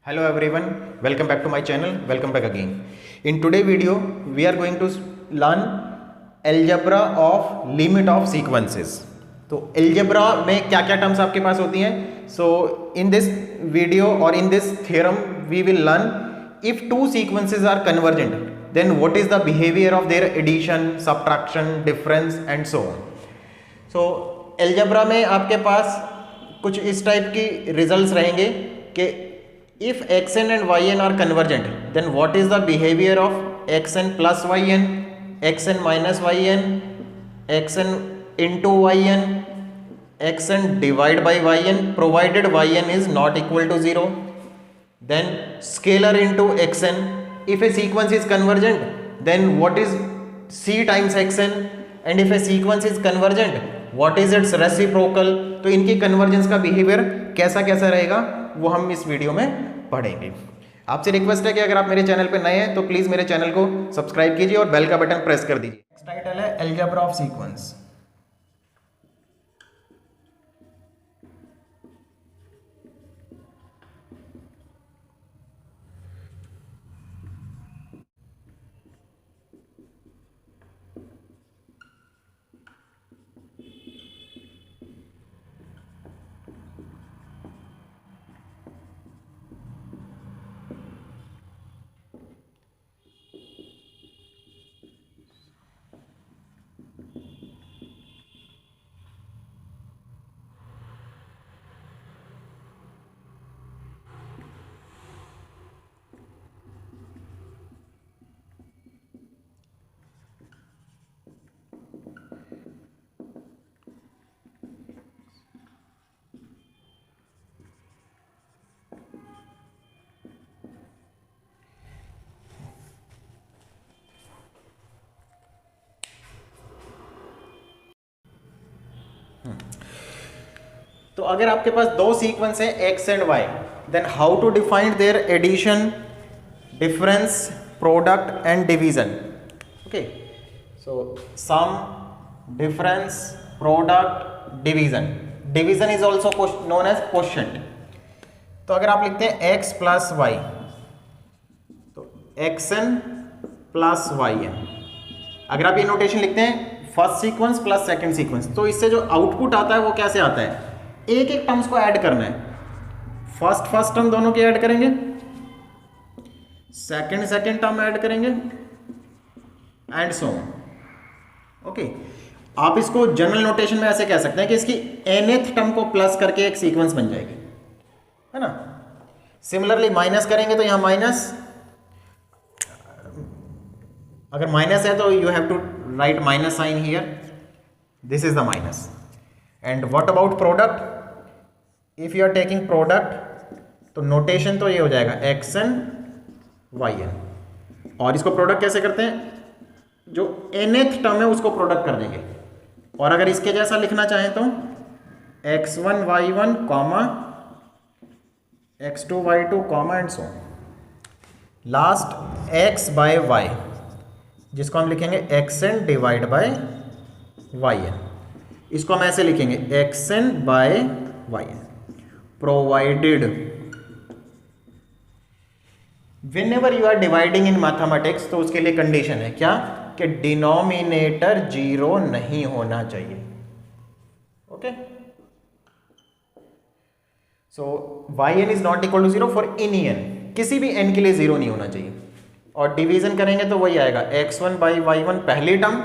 Hello everyone, welcome back to my channel, welcome back again. In today video, we are going to learn algebra of limit of sequences. तो algebra में क्या क्या terms आपके पास होती हैं? So in this video or in this theorem, we will learn if two sequences are convergent, then what is the behavior of their addition, subtraction, difference and so on. So algebra में आपके पास कुछ इस type की results रहेंगे कि if xn and yn are convergent, then what is the behavior of xn plus yn, xn minus yn, xn into yn, xn divided by yn, provided yn is not equal to 0. Then scalar into xn, if a sequence is convergent, then what is c times xn, and if a sequence is convergent, what is its reciprocal. तो इनकी convergence का behaviour कैसा कैसा रहेगा वो हम इस video में पढ़ेंगे. आपसे रिक्वेस्ट है कि अगर आप मेरे चैनल पे नए हैं तो प्लीज़ मेरे चैनल को सब्सक्राइब कीजिए और बेल का बटन प्रेस कर दीजिए. नेक्स्ट टाइटल है अलजेब्रा ऑफ सीक्वेंस. तो अगर आपके पास दो सीक्वेंस है x and y, then how to define their addition, difference, product and division. Okay, so sum, difference, product, division. Division is also known as quotient. तो अगर आप लिखते हैं x प्लस वाई, तो xn प्लस yn. अगर आप ये notation लिखते हैं first sequence plus second sequence, तो इससे जो आउटपुट आता है वो कैसे आता है, एक एक टर्म्स को ऐड करना है. फर्स्ट टर्म दोनों के ऐड करेंगे, सेकंड टर्म ऐड करेंगे एंड सो ऑन. ओके, आप इसको जनरल नोटेशन में ऐसे कह सकते हैं कि इसकी nth टर्म को प्लस करके एक सीक्वेंस बन जाएगी, है ना. सिमिलरली माइनस करेंगे तो यहां माइनस, अगर माइनस है तो you have to write minus sign here, this is the minus. And what about product, if you are taking product तो नोटेशन तो ये हो जाएगा xn yn. और इसको प्रोडक्ट कैसे करते हैं, जो nth टर्म है उसको प्रोडक्ट कर देंगे. और अगर इसके जैसा लिखना चाहें तो x1 y1 comma x2 y2 comma and so. Last x by y, जिसको हम लिखेंगे xn डिवाइड बाय yn. इसको हम ऐसे लिखेंगे xn by yn. Provided, whenever you are dividing in mathematics तो उसके लिए कंडीशन है क्या, कि डिनोमिनेटर जीरो नहीं होना चाहिए. Okay, so yn is not equal to zero for any n, किसी भी n के लिए जीरो नहीं होना चाहिए. और डिवीजन करेंगे तो वही आएगा x1 बाई y1 पहली टर्म,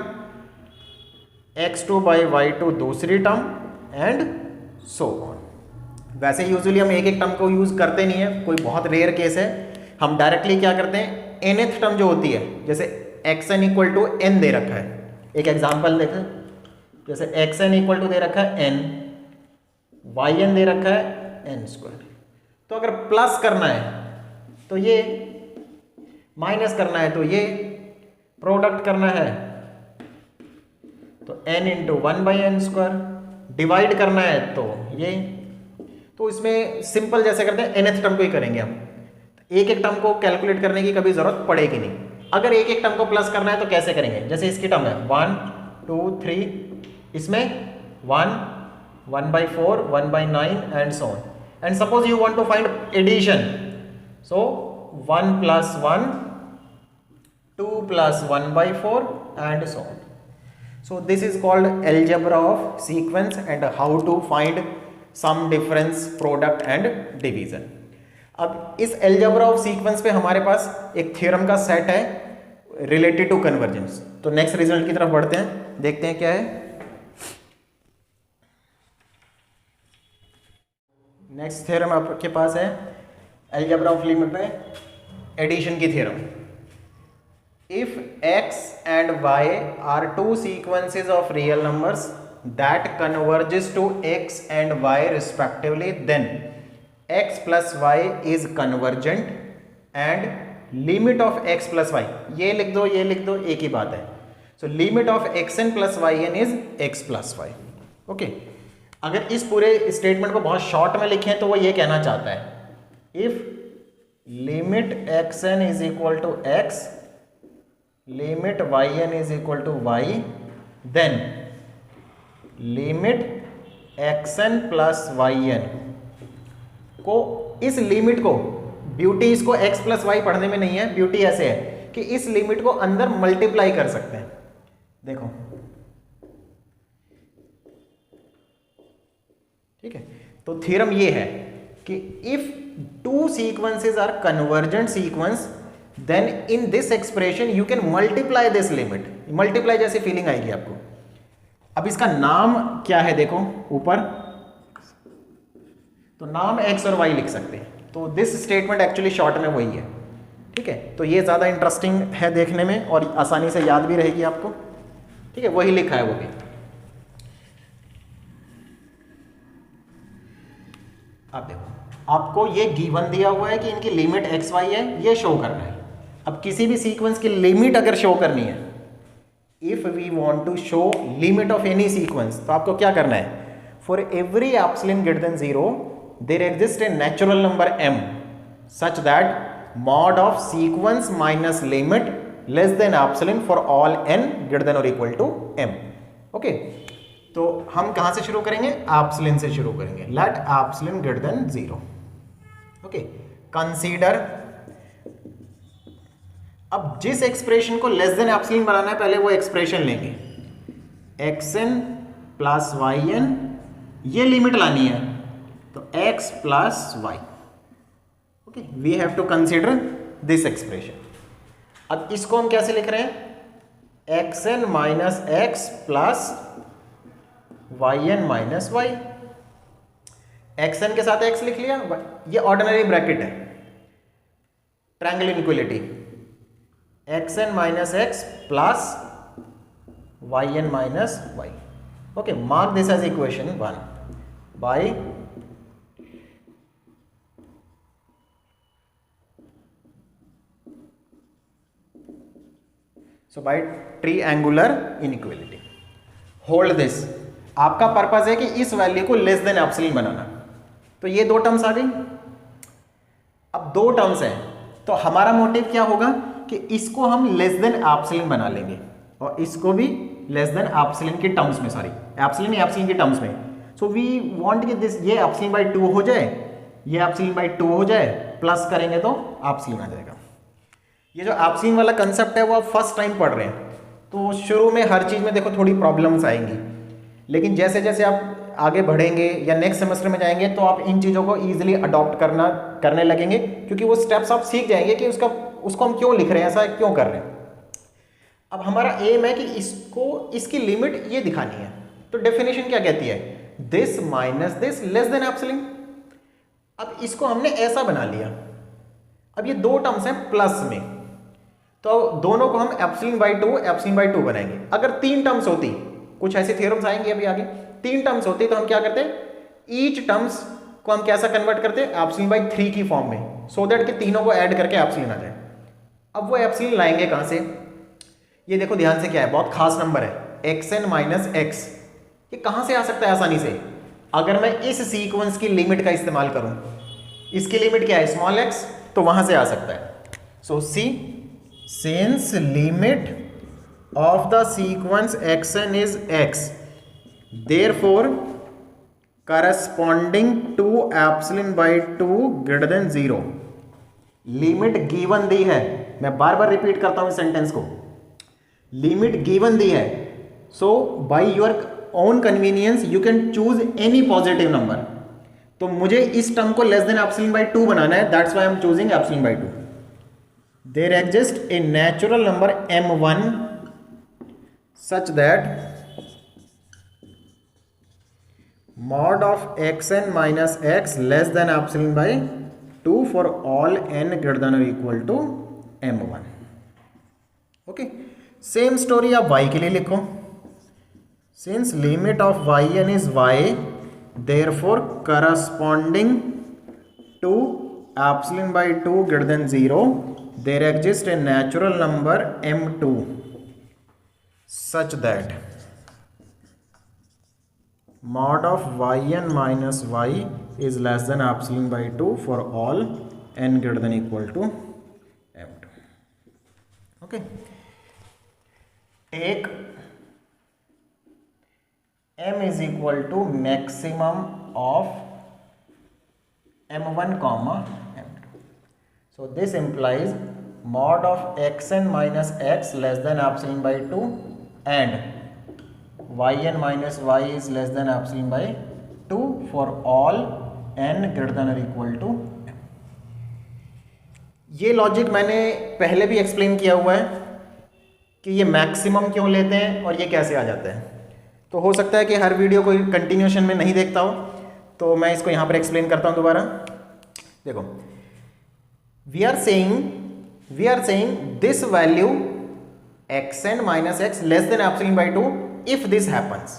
x2 बाई y2 दूसरी टर्म एंड सो ऑन. वैसे यूजुअली हम एक एक टर्म को यूज करते नहीं है, कोई बहुत रेयर केस है. हम डायरेक्टली क्या करते हैं, nth टर्म जो होती है, जैसे xn इक्वल टू n दे रखा है, एक एग्जांपल देखें, जैसे xn इक्वल टू दे रखा है n, yn दे रखा है n स्क्वायर. तो अगर प्लस करना है तो ये, माइनस करना है तो ये, प्रोडक्ट करना है तो n into one by n square, divide करना है तो ये. तो इसमें सिंपल जैसे करते हैं nth टर्म को ही करेंगे हम, एक एक टर्म को कैलकुलेट करने की कभी जरूरत पड़ेगी नहीं. अगर एक एक टर्म को प्लस करना है तो कैसे करेंगे, जैसे इसकी टर्म है 1 2 3, इसमें 1 1 by 4 1 by 9 and so on. And suppose you want to find addition, So 1 plus 1, 2 plus 1 by 4 and so on. So this is called algebra of sequence and how to find sum, difference, product and division. अब इस algebra of sequence पे हमारे पास एक theorem का set है related to convergence. तो next result की तरफ बढ़ते हैं, देखते हैं क्या है. नेक्स्ट थ्योरम आपके पास है अलजेब्रा ऑफ लिमिट में एडिशन की theorem. If x and y are two sequences of real numbers that converges to x and y respectively, then x plus y is convergent and limit of x plus y, ये लिख दो ये लिख दो, एक ही बात है. So limit of xn plus yn is x plus y. Okay, अगर इस पूरे स्टेटमेंट को बहुत शॉर्ट में लिखें तो वो ये कहना चाहता है if limit xn is equal to x, limit yn is equal to y, then limit xn plus yn को, इस लिमिट को, ब्यूटी इसको x प्लस y पढ़ने में नहीं है, ब्यूटी ऐसे है कि इस लिमिट को अंदर मल्टीप्लाई कर सकते हैं. देखो ठीक है, तो थ्योरम ये है कि if two sequences are convergent sequence then in this expression you can multiply this limit. Multiply जैसी फीलिंग आएगी आपको. अब इसका नाम क्या है देखो ऊपर, तो नाम x और y लिख सकते हैं. तो दिस स्टेटमेंट एक्चुअली शॉर्ट में वही है. ठीक है, तो ये ज़्यादा इंटरेस्टिंग है देखने में और आसानी से याद भी रहेगी आपको. ठीक है, वही लिखा है वो भी. अब देखो, आपको ये गिवन दिया हुआ है कि इनकी लिमिट एक्स वाई है, ये शो करना है. अब किसी भी सीक्वेंस की लिमिट अगर शो करनी है, if we want to show limit of any sequence, तो आपको क्या करना है, for every epsilon greater than 0 there exist a natural number m such that mod of sequence minus limit less than epsilon for all n greater than और equal to m. Okay, तो हम कहां से शुरू करेंगे, एप्सिलॉन से शुरू करेंगे. Let epsilon greater than 0. Okay, consider, अब जिस एक्सप्रेशन को लेस देन एप्सिलॉन बनाना है पहले वो एक्सप्रेशन लेंगे. xn प्लस yn, ये लिमिट लानी है, तो x plus y. Okay, we have to consider this expression. अब इसको हम कैसे लिख रहे हैं, xn minus x plus yn minus y. xn के साथ x लिख लिया, ये ऑर्डिनरी ब्रैकेट है, triangle inequality. xn minus x plus yn minus y. Okay, mark this as equation 1 by by triangular inequality. Hold this. आपका purpose है कि इस वैल्यू को लेस देन एप्सिलॉन बनाना. तो ये दो टर्म्स आ गई. अब दो टर्म्स हैं, तो हमारा मोटिव क्या होगा कि इसको हम लेस देन एप्सिलॉन बना लेंगे और इसको भी लेस देन एप्सिलॉन के टर्म्स में, सॉरी एप्सिलॉन के टर्म्स में. सो वी वांट कि दिस, ये एप्सिलॉन बाय 2 हो जाए, ये एप्सिलॉन बाय 2 हो जाए, प्लस करेंगे तो एप्सिलॉन आ जाएगा. ये जो एप्सिलॉन वाला कंसेप्ट है वो आप फर्स्ट टाइम पढ़ रहे हैं, तो शुरू में हर चीज़ में देखो थोड़ी प्रॉब्लम्स आएंगी, लेकिन जैसे जैसे आप आगे बढ़ेंगे या नेक्स्ट सेमेस्टर में जाएंगे तो आप इन चीज़ों को ईजिली अडॉप्ट करने लगेंगे, क्योंकि वो स्टेप्स आप सीख जाएंगे कि उसको हम क्यों लिख रहे हैं, ऐसा क्यों कर रहे हैं. अब हमारा एम है कि इसकी लिमिट ये दिखानी है. तो डेफिनेशन क्या कहती है, this minus this less than epsilon. अब इसको हमने ऐसा बना लिया. अब ये दो टर्म्स हैं प्लस में, तो दोनों को हम एप्सिलॉन बाई 2 बनाएंगे. अगर 3 टर्म्स होती, कुछ ऐसे थ्योरम्स आएंगे अभी आगे, 3 टर्म्स होती तो हम क्या करते, ईच टर्म्स को हम कैसा कन्वर्ट करते, एप्सिलॉन बाई 3 की फॉर्म में, सो दैट कि तीनों को ऐड करके एप्सिलॉन आ जाए. अब वो एप्सिलॉन लाएंगे कहां से, ये देखो ध्यान से क्या है, बहुत खास नंबर है, xn माइनस x. ये कहां से आ सकता है आसानी से, अगर मैं इस सीक्वेंस की लिमिट का इस्तेमाल करूं. इसकी लिमिट क्या है, स्मॉल x, तो वहां से आ सकता है. So see since limit of the sequence xn is x, therefore corresponding to epsilon by 2 greater than 0, limit given दी है, मैं बार बार रिपीट करता हूं इस सेंटेंस को, लिमिट गिवन दी है, so by your own convenience you can choose any positive number. तो मुझे इस टर्म को लेस देन एप्सिलॉन बाय 2 बनाना है, that's why I am choosing epsilon by 2। There exist a natural number m1 such that mod of xn minus x less than epsilon by 2 for all n greater than or equal to m1। Okay, same story आप y के लिए लिखो, since limit of yn is y therefore corresponding to epsilon by 2 greater than 0 there exists a natural number m2 such that mod of yn minus y is less than epsilon by 2 for all n greater than equal to m2। okay, take m is equal to maximum of m1 comma m2, so this implies mod of xn minus x less than epsilon by 2 and yn minus y is less than epsilon by 2 for all n greater than or equal to m। ये logic मैंने पहले भी explain किया हुआ है कि ये maximum क्यों लेते हैं और ये कैसे आ जाता है, तो हो सकता है कि हर वीडियो कोई कंटिन्यूशन में नहीं देखता हो, तो मैं इसको यहाँ पर एक्सप्लेन करता हूँ दोबारा। देखो, we are saying this value xn minus x less than epsilon by 2 if this happens.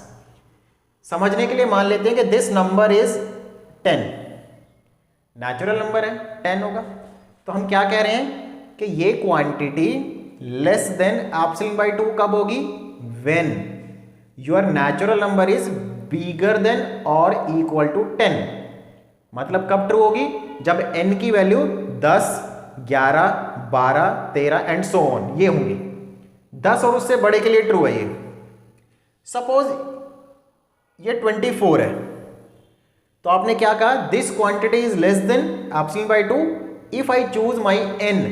समझने के लिए मान लेते हैं कि this number is 10, natural number है 10 होगा, तो हम क्या कह रहे हैं कि ये quantity less than epsilon by 2 कब होगी, when your natural number is bigger than और इक्वल टू 10। मतलब कब ट्रू होगी, जब n की वैल्यू 10, 11, 12, 13 एंड सो ऑन ये होंगी। 10 और उससे बड़े के लिए ट्रू है ये। सपोज ये 24 है, तो आपने क्या कहा, this quantity is less than epsilon by 2 if I choose my n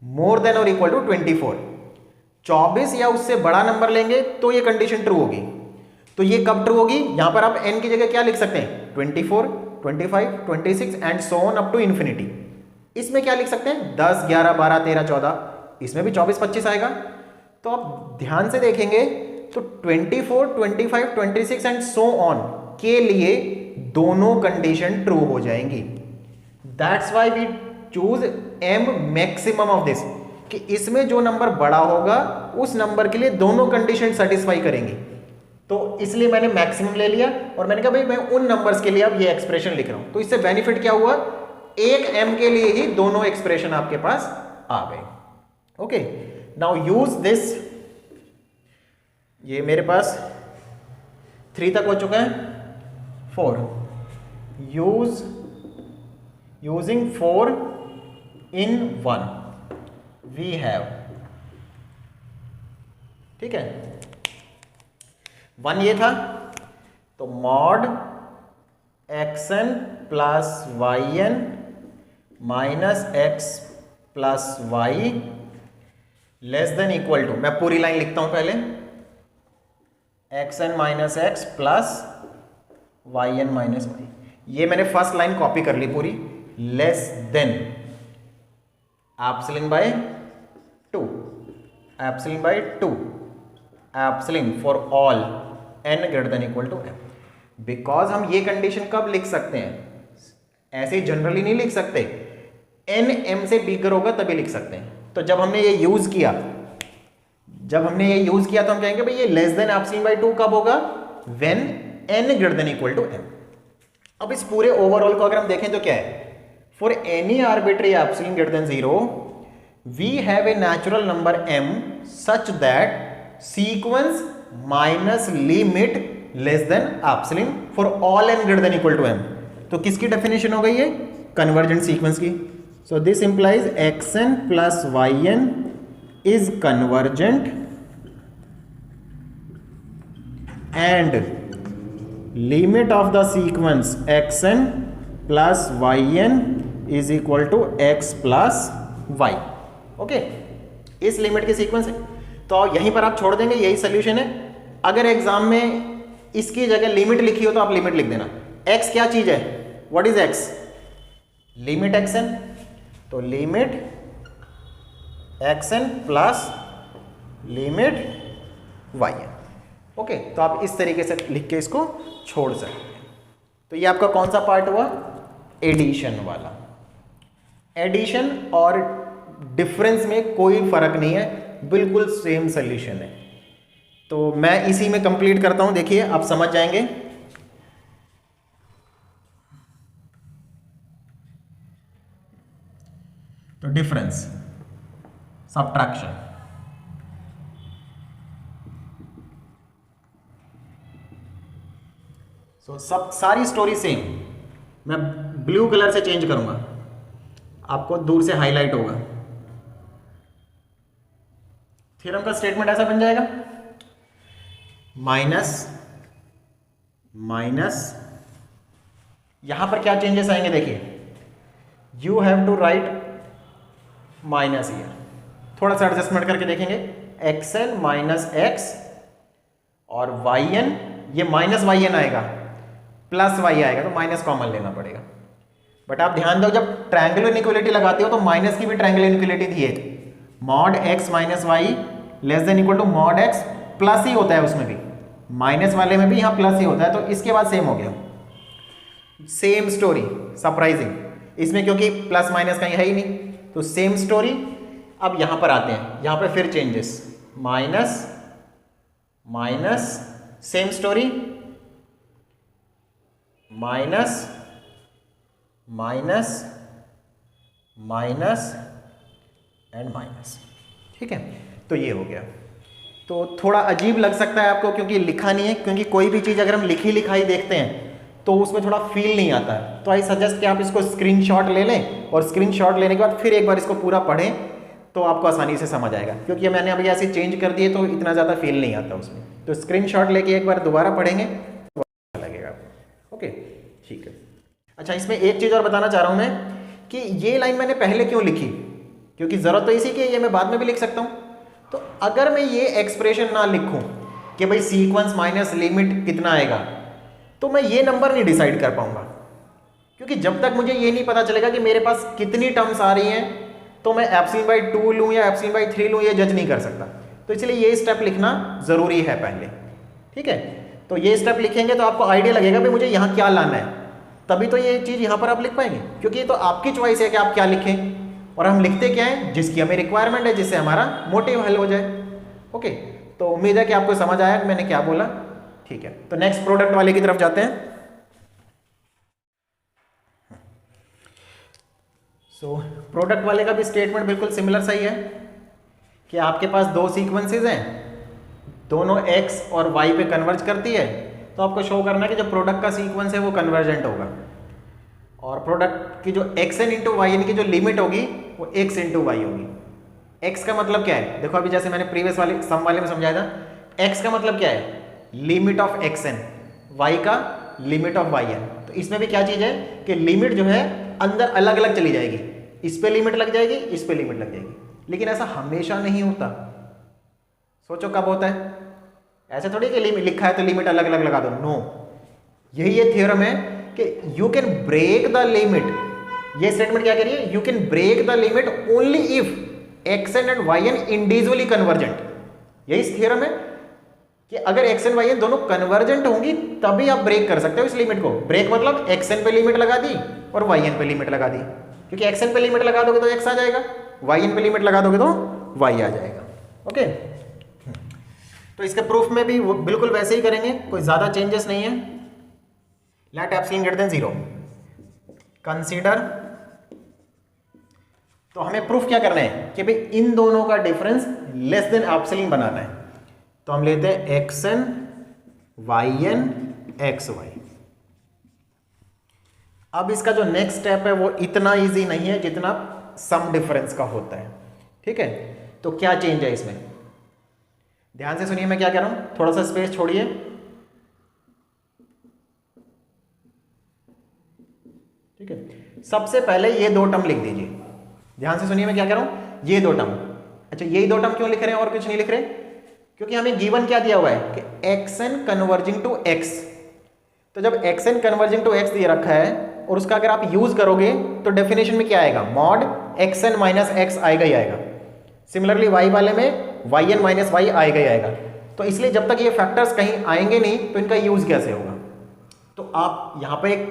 more than और इक्वल टू 24। 24 या उससे बड़ा नंबर लेंगे तो ये कंडीशन ट्रू होगी। तो ये कब ट्रू होगी, यहां पर आप n की जगह क्या लिख सकते हैं, 24, 25, 26 and so on up to infinity. इसमें क्या लिख सकते हैं, 10, 11, 12, 13, 14, इसमें भी 24, 25 आएगा। तो आप ध्यान से देखेंगे तो 24, 25, 26 एंड सो ऑन के लिए दोनों कंडीशन ट्रू हो जाएंगी। That's why we choose m maximum of this, कि इसमें जो नंबर बड़ा होगा उस नंबर के लिए दोनों कंडीशन सेटिस्फाई करेंगी। तो इसलिए मैंने मैक्सिमम ले लिया और मैंने कहा भाई मैं उन नंबर्स के लिए अब ये एक्सप्रेशन लिख रहा हूं। तो इससे बेनिफिट क्या हुआ, एक m के लिए ही दोनों एक्सप्रेशन आपके पास आ गए। ओके, नाउ यूज दिस, ये मेरे पास 3 तक हो चुका है, 4, यूजिंग 4 in 1 we have, ठीक है, 1 ये था, तो mod xn plus yn minus x plus y less than equal to, मैं पूरी लाइन लिखता हूं पहले, xn minus x plus yn minus y, ये मैंने फर्स्ट लाइन कॉपी कर ली पूरी, less than epsilon by 2, epsilon by 2, epsilon for all n greater than equal to m। Because हम ये कंडीशन कब लिख सकते हैं, ऐसे जनरली नहीं लिख सकते, n m से बिगर होगा तभी लिख सकते हैं। तो जब हमने ये यूज किया तो हम कहेंगे भाई ये लेस देन एप्सिलॉन बाय 2 कब होगा, when n greater than equal to m। अब इस पूरे ओवरऑल को अगर हम देखें तो क्या है, for any arbitrary epsilon greater than 0 we have a natural number m such that sequence minus limit less than epsilon for all n greater than equal to m। तो किसकी डेफिनेशन हो गई है, कन्वर्जेंट सीक्वेंस की। सो this implies xn plus yn is convergent and limit of the sequence xn plus yn is equal to x plus y. Okay, इस limit के sequence है, तो यहीं पर आप छोड़ देंगे, यही सोल्यूशन है। अगर एग्जाम में इसकी जगह लिमिट लिखी हो तो आप लिमिट लिख देना। एक्स क्या चीज है, what is x, limit x n, तो limit x n plus limit y n. Okay, तो आप इस तरीके से लिख के इसको छोड़ सकते हैं। तो ये आपका कौन सा पार्ट हुआ, एडिशन वाला। एडिशन और डिफरेंस में कोई फर्क नहीं है, बिल्कुल सेम सोल्यूशन है। तो मैं इसी में कंप्लीट करता हूं, देखिए आप समझ जाएंगे। तो डिफरेंस, सबट्रैक्शन, सो सब सारी स्टोरी सेम। मैं ब्लू कलर से चेंज करूंगा, आपको दूर से हाईलाइट होगा। थ्योरम का स्टेटमेंट ऐसा बन जाएगा, माइनस माइनस, यहां पर क्या चेंजेस आएंगे देखिए, you have to write minus here, थोड़ा सा एडजस्टमेंट करके देखेंगे, एक्स एन माइनस एक्स और वाई एन, ये माइनस वाई एन आएगा, प्लस वाई आएगा, तो माइनस कॉमन लेना पड़ेगा। बट आप ध्यान दो, जब ट्रायंगुलर इनइक्वालिटी लगाते हो तो माइनस की भी ट्रायंगुलर इनइक्वालिटी थी, mod x minus y less than equal to mod x, plus ही होता है उसमें भी, माइनस वाले में भी यहाँ प्लस ही होता है, तो इसके बाद सेम हो गया। सेम स्टोरी, सरप्राइजिंग, इसमें क्योंकि प्लस माइनस कहीं है ही नहीं, तो सेम स्टोरी। अब यहां पर आते हैं, यहां पर फिर changes, minus minus, same story, minus minus minus and minus. ठीक है, तो ये हो गया। तो थोड़ा अजीब लग सकता है आपको क्योंकि लिखा नहीं है, क्योंकि कोई भी चीज़ अगर हम लिखी लिखाई देखते हैं तो उसमें थोड़ा फील नहीं आता है। तो आई सजेस्ट कि आप इसको स्क्रीनशॉट ले लें, और स्क्रीनशॉट लेने के बाद फिर एक बार इसको पूरा पढ़ें तो आपको आसानी से समझ आएगा, क्योंकि मैंने अभी ऐसे चेंज कर दिए तो इतना ज़्यादा फील नहीं आता उसमें। तो स्क्रीनशॉट लेके एक बार दोबारा पढ़ेंगे तो अच्छा लगेगा आपको। ओके, ठीक है। अच्छा, इसमें एक चीज़ और बताना चाह रहा हूँ मैं कि ये लाइन मैंने पहले क्यों लिखी, क्योंकि ज़रूरत तो इसी की है, ये मैं बाद में भी लिख सकता हूँ। तो अगर मैं ये एक्सप्रेशन ना लिखूँ कि भाई सीक्वेंस माइनस लिमिट कितना आएगा, तो मैं ये नंबर नहीं डिसाइड कर पाऊंगा, क्योंकि जब तक मुझे ये नहीं पता चलेगा कि मेरे पास कितनी टर्म्स आ रही हैं, तो मैं एप्सिलॉन बाई 2 लूँ या एप्सिलॉन बाई 3 लूँ, ये जज नहीं कर सकता। तो इसलिए ये स्टेप लिखना ज़रूरी है पहले। ठीक है, तो ये स्टेप लिखेंगे तो आपको आइडिया लगेगा कि मुझे यहाँ क्या लाना है, तभी तो ये चीज़ यहाँ पर आप लिख पाएंगे, क्योंकि ये तो आपकी चॉइस है कि आप क्या लिखें, और हम लिखते क्या है, जिसकी हमें रिक्वायरमेंट है, जिससे हमारा मोटिव हल हो जाए। ओके, तो उम्मीद है कि आपको समझ आया कि मैंने क्या बोला। ठीक है, तो नेक्स्ट प्रोडक्ट वाले की तरफ जाते हैं। सो प्रोडक्ट वाले का भी स्टेटमेंट बिल्कुल सिमिलर सही है कि आपके पास दो सीक्वेंसेस हैं, दोनों x और y पे कन्वर्ज करती है, तो आपको शो करना है कि जो प्रोडक्ट का सीक्वेंस है वो कन्वर्जेंट होगा, और प्रोडक्ट की जो x n into y n की जो लिमिट होगी वो x इंटू वाई होगी। x का मतलब क्या है, देखो अभी जैसे मैंने प्रीवियस वाले सम वाले में समझाया था, x का मतलब क्या है, limit of x n, y का लिमिट ऑफ वाई एन। तो इसमें भी क्या चीज है कि लिमिट जो है अंदर अलग अलग चली जाएगी, इस पे लिमिट लग जाएगी, इस पे लिमिट लग जाएगी, लेकिन ऐसा हमेशा नहीं होता। सोचो कब होता है, ऐसे थोड़ी कि लिमिट लिखा है तो लिमिट अलग अलग लगा दो, नो। यही ये थ्योरम है कि you can break the limit. ये स्टेटमेंट क्या कह रही है, you can break the limit only if x n and y n individually convergent. यही थ्योरम है कि अगर एक्स एन वाई एन दोनों कन्वर्जेंट होंगी तभी आप ब्रेक कर सकते हो इस लिमिट को। ब्रेक मतलब एक्स एन पे लिमिट लगा दी और वाई एन पे लिमिट लगा दी, क्योंकि एक्स एन पे लिमिट लगा दोगे तो एक्स आ जाएगा, वाई एन पे लिमिट लगा दोगे तो वाई आ जाएगा। ओके, तो इसके प्रूफ में भी वो बिल्कुल वैसे ही करेंगे, कोई ज्यादा चेंजेस नहीं है। Let epsilon greater than 0 consider, तो हमें प्रूफ क्या करना है कि भाई इन दोनों का डिफरेंस लेस देन एप्सिलॉन बनाना है। तो हम लेते हैं x n y n x y. अब इसका जो नेक्स्ट स्टेप है वो इतना इजी नहीं है जितना सम डिफरेंस का होता है। ठीक है, तो क्या चेंज है इसमें, ध्यान से सुनिए मैं क्या कह रहा हूं, थोड़ा सा स्पेस छोड़िए। ठीक है, सबसे पहले ये दो टर्म लिख दीजिए। ध्यान से सुनिए मैं क्या कह रहा हूं, ये दो टर्म। अच्छा यही दो टर्म क्यों लिख रहे हैं और कुछ नहीं लिख रहे? क्योंकि हमें गिवन क्या दिया हुआ है कि xn कन्वर्जिंग टू x। तो जब xn कन्वर्जिंग टू x दिया रखा है और उसका अगर आप यूज करोगे तो डेफिनेशन में क्या आएगा, मॉड xn माइनस x आएगा ही आएगा। सिमिलरली y वाले में yn माइनस y आएगा ही आएगा। तो इसलिए जब तक ये फैक्टर्स कहीं आएंगे नहीं तो इनका यूज कैसे होगा? तो आप यहाँ पे एक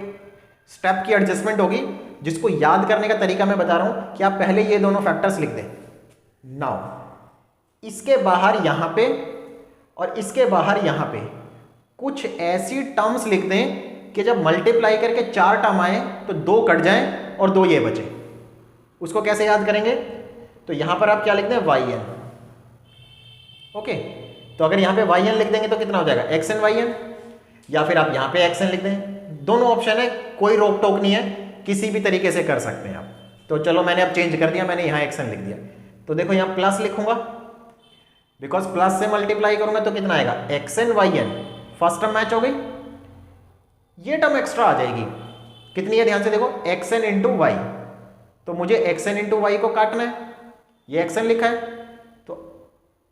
स्टेप की एडजस्टमेंट होगी जिसको याद करने का तरीका मैं बता रहा हूं कि आप पहले ये दोनों फैक्टर्स लिख दें। नाउ इसके बाहर यहां पे और इसके बाहर यहां पे कुछ ऐसी टर्म्स लिख दें कि जब मल्टीप्लाई करके 4 टर्म आए तो 2 कट जाएं और 2 ये बचे। उसको कैसे याद करेंगे? तो यहां पर आप क्या लिख दें, yn। ओके, तो अगर यहां पे yn लिख देंगे तो कितना हो जाएगा, xn yn, या फिर आप यहां पे xn लिख दें। दोनों ऑप्शन है, कोई रोक टोक नहीं है, किसी भी तरीके से कर सकते हैं आप। तो चलो मैंने अब चेंज कर दिया, मैंने यहां xn लिख दिया। तो देखो यहां प्लस लिखूंगा, बिकॉज प्लस से मल्टीप्लाई करूंगा तो कितना आएगा, xn yn। First term match हो गई, ये टर्म एक्स्ट्रा आ जाएगी। कितनी है, ध्यान से देखो, xn इंटू वाई। तो मुझे xn इंटू वाई को काटना है, ये xn लिखा है तो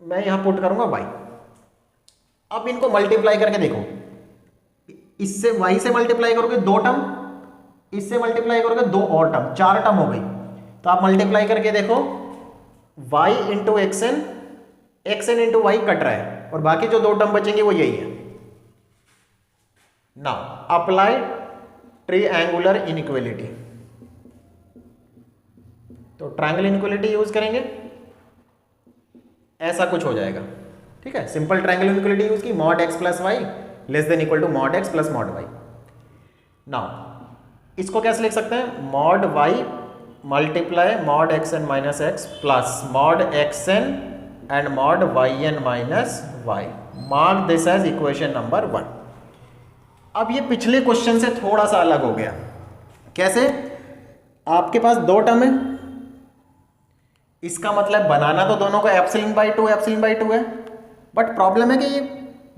मैं यहां पुट करूंगा y। अब इनको मल्टीप्लाई करके देखो, इससे y से मल्टीप्लाई करोगे 2 टर्म, इससे मल्टीप्लाई करोगे 2 और टर्म, 4 टर्म हो गई। तो आप मल्टीप्लाई करके देखो, y into xn, xn into y कट रहा है और बाकी जो 2 टर्म बचेंगे वो यही है। Now apply triangular inequality. तो ट्रायंगल इनइक्वालिटी यूज करेंगे, ऐसा कुछ हो जाएगा। ठीक है, सिंपल ट्रायंगल इनइक्वालिटी यूज की, mod x plus y less than equal to mod x plus mod y. Now इसको कैसे लिख सकते हैं, mod y multiply mod xn minus x plus mod xn and mod yn minus y। Mark this as equation number 1। अब ये पिछले question से थोड़ा सा अलग हो गया। कैसे? आपके पास 2 टर्म है, इसका मतलब बनाना तो दोनों को एप्सिलॉन बाई 2 है, बट प्रॉब्लम है कि ये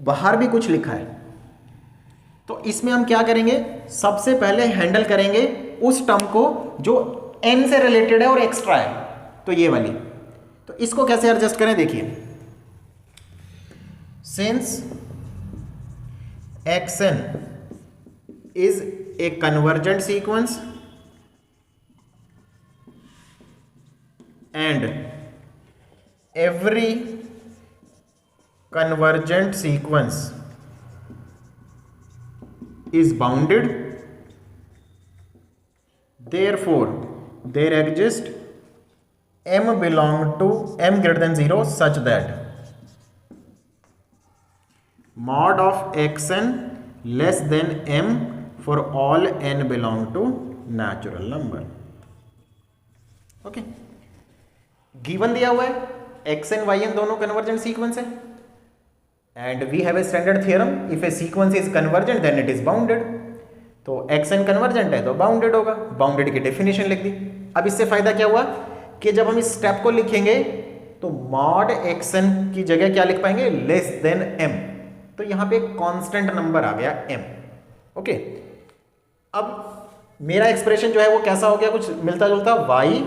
बाहर भी कुछ लिखा है। तो इसमें हम क्या करेंगे, सबसे पहले हैंडल करेंगे उस टर्म को जो n से रिलेटेड है और एक्स्ट्रा है, तो ये वाली। तो इसको कैसे एडजस्ट करें, देखिए, since xn is a convergent sequence and every convergent sequence is bounded, therefore there exists m belong to m greater than 0 such that mod of xn less than m for all n belong to natural number। Okay, given दिया हुआ है xn yn दोनों convergent sequence है, and we have a standard theorem, if a sequence is convergent then it is bounded. तो xn convergent है तो bounded होगा, bounded की डेफिनेशन लिख दी। अब इससे फायदा क्या हुआ कि जब हम इस स्टेप को लिखेंगे तो मॉड xn की जगह क्या लिख पाएंगे, लेस देन m। तो यहां पे एक कांस्टेंट नंबर आ गया m। ओके, अब मेरा एक्सप्रेशन जो है वो कैसा हो गया, कुछ मिलता जुलता, y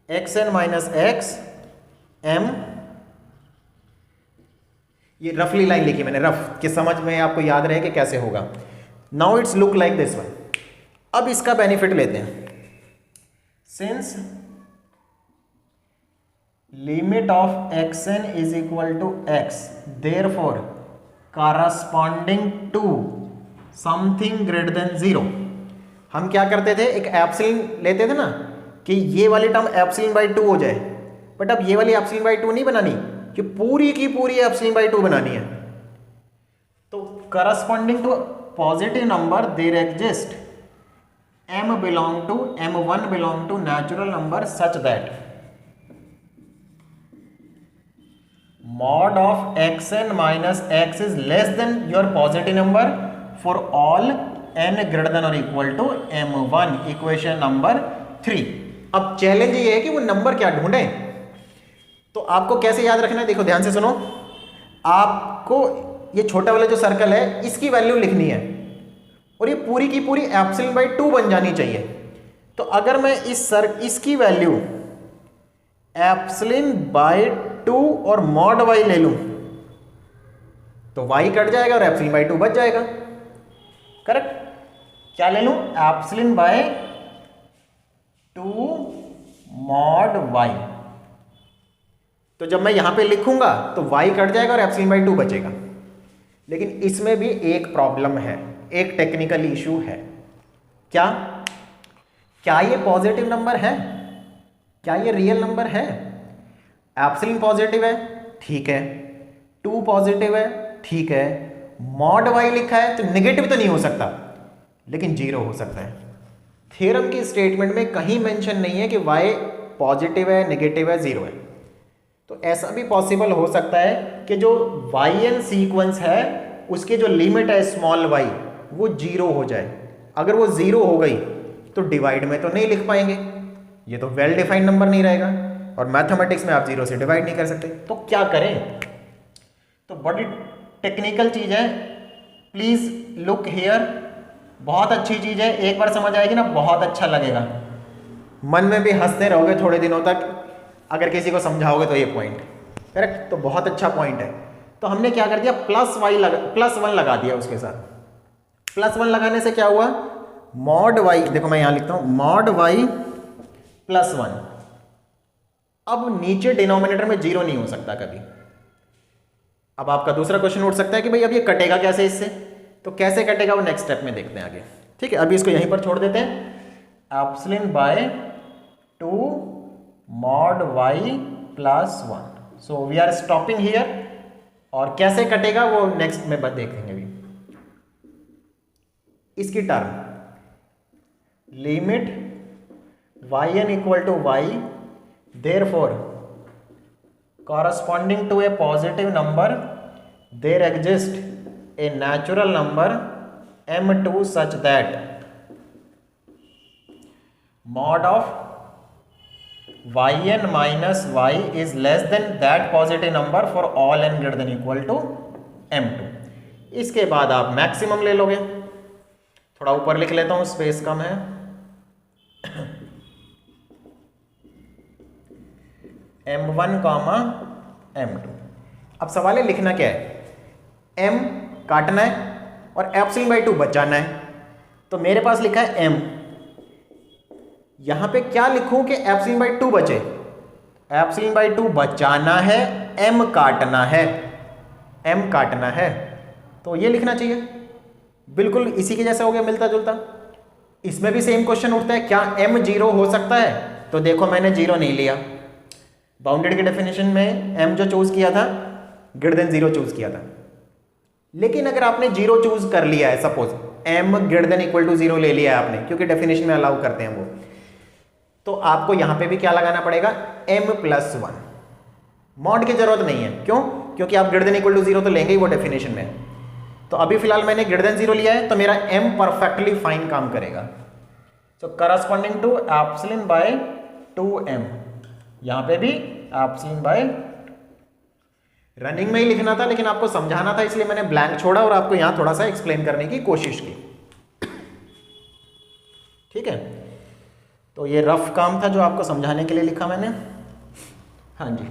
xn minus x m, ये रफली लाइन लिखी मैंने, रफ कि समझ में आपको याद रहे कि कैसे होगा। Now it's look like this one. अब इसका बेनिफिट लेते हैं, since limit of xn is equal to x, therefore corresponding to something greater than 0। हम क्या करते थे, एक एप्सिलॉन लेते थे ना कि ये वाली टर्म एप्सिलॉन बाई 2 हो जाए, बट अब ये वाली एप्सिलॉन बाई 2 नहीं बनानी, कि पूरी की पूरी एप्सिलॉन बाई 2 बनानी है। तो corresponding to positive number there exist m belong to m1 belong to natural number such that mod of xn minus x is less than your positive number for all n greater than or equal to m1, equation number 3। अब challenge ये है कि वो number क्या ढूंढे। तो आपको कैसे याद रखना है, देखो ध्यान से सुनो, आपको ये छोटा वाला जो सर्कल है इसकी वैल्यू लिखनी है, और ये पूरी की पूरी एप्सिलॉन बाई 2 बन जानी चाहिए। तो अगर मैं इसकी वैल्यू एप्सिलॉन बाई 2 और मॉड वाई ले लूं तो वाई कट जाएगा और एप्सिलॉन बाई 2 बच जाएगा। करेक्ट? क्या ले लूं? Epsilon by 2 mod y. तो जब मैं यहां पे लिखूंगा तो वाई कट जाएगा और एप्सिलॉन बाई 2 बचेगा। लेकिन इसमें भी एक प्रॉब्लम है, एक टेक्निकल इशू है। क्या ये पॉजिटिव नंबर है? क्या ये रियल नंबर है? एप्सिलॉन पॉजिटिव है, ठीक है, 2 पॉजिटिव है, ठीक है, मॉड वाई लिखा है तो नेगेटिव तो नहीं हो सकता, लेकिन 0 हो सकता है। थ्योरम की स्टेटमेंट में कहीं मेंशन नहीं है कि वाई पॉजिटिव है, नेगेटिव है, 0 है। तो ऐसा भी पॉसिबल हो सकता है कि जो वाई एन सीक्वेंस है उसके जो लिमिट है स्मॉल वाई वो 0 हो जाए। अगर वो 0 हो गई तो डिवाइड में तो नहीं लिख पाएंगे, ये तो वेल डिफाइंड नंबर नहीं रहेगा, और मैथमेटिक्स में आप 0 से डिवाइड नहीं कर सकते। तो क्या करें? तो बड़ी टेक्निकल चीज़ है, प्लीज़ लुक हियर। बहुत अच्छी चीज़ है, एक बार समझ आएगी ना बहुत अच्छा लगेगा, मन में भी हंसते रहोगे थोड़े दिनों तक अगर किसी को समझाओगे तो ये पॉइंट। करेक्ट? तो बहुत अच्छा पॉइंट है। तो हमने क्या कर दिया, +1 लगा दिया उसके साथ। +1 लगाने से क्या हुआ, मॉड वाई, देखो मैं यहां लिखता हूं मॉड वाई +1। अब नीचे डिनोमिनेटर में 0 नहीं हो सकता कभी। अब आपका दूसरा क्वेश्चन उठ सकता है कि भाई अब ये कटेगा कैसे इससे? तो कैसे कटेगा वो नेक्स्ट स्टेप में देखते हैं आगे। ठीक है, अभी इसको यहीं पर छोड़ देते हैं। Epsilon by 2 mod y +1। So we are stopping here. और कैसे कटेगा वो नेक्स्ट में देखेंगे अभी। इसकी term limit yn equal to y, therefore corresponding to a positive number there exists a natural number m2 such that mod of yn minus y is less than that positive number for all n greater than equal to m2। इसके बाद आप maximum ले लोगे। थोड़ा ऊपर लिख लेता हूं, स्पेस कम है। m1 कामा m2। अब सवाल है लिखना क्या है, m काटना है और एप्सिलॉन बाई 2 बचाना है। तो मेरे पास लिखा है m, यहां पे क्या लिखूं कि एप्सिलॉन बाई 2 बचे? एप्सिलॉन बाई 2 बचाना है, m काटना है, m काटना है, तो ये लिखना चाहिए। बिल्कुल इसी के जैसा हो गया, मिलता जुलता। इसमें भी सेम क्वेश्चन उठता है, क्या m 0 हो सकता है? तो देखो मैंने 0 नहीं लिया, बाउंडेड के डेफिनेशन में m जो चूज किया था ग्रेटर देन 0 चूज किया था। लेकिन अगर आपने 0 चूज कर लिया है, suppose m greater than equal to 0 ले लिया है आपने, क्योंकि डेफिनेशन में अलाउ करते हैं वो, तो आपको यहां पे भी क्या लगाना पड़ेगा, m+1। मॉड की जरूरत नहीं है, क्यों? क्योंकि आप ग्रेटर देन इक्वल टू 0 तो लेंगे ही, वो डेफिनेशन में। तो अभी फिलहाल मैंने ग्रेटर देन 0 लिया है तो मेरा m परफेक्टली फाइन काम करेगा। So corresponding to epsilon by 2m, यहां पे भी एप्सिलॉन बाय, रनिंग में ही लिखना था लेकिन आपको समझाना था इसलिए मैंने ब्लैंक छोड़ा और आपको यहां थोड़ा सा एक्सप्लेन करने की कोशिश की। ठीक है, तो ये रफ काम था जो आपको समझाने के लिए लिखा मैंने। हाँ जी,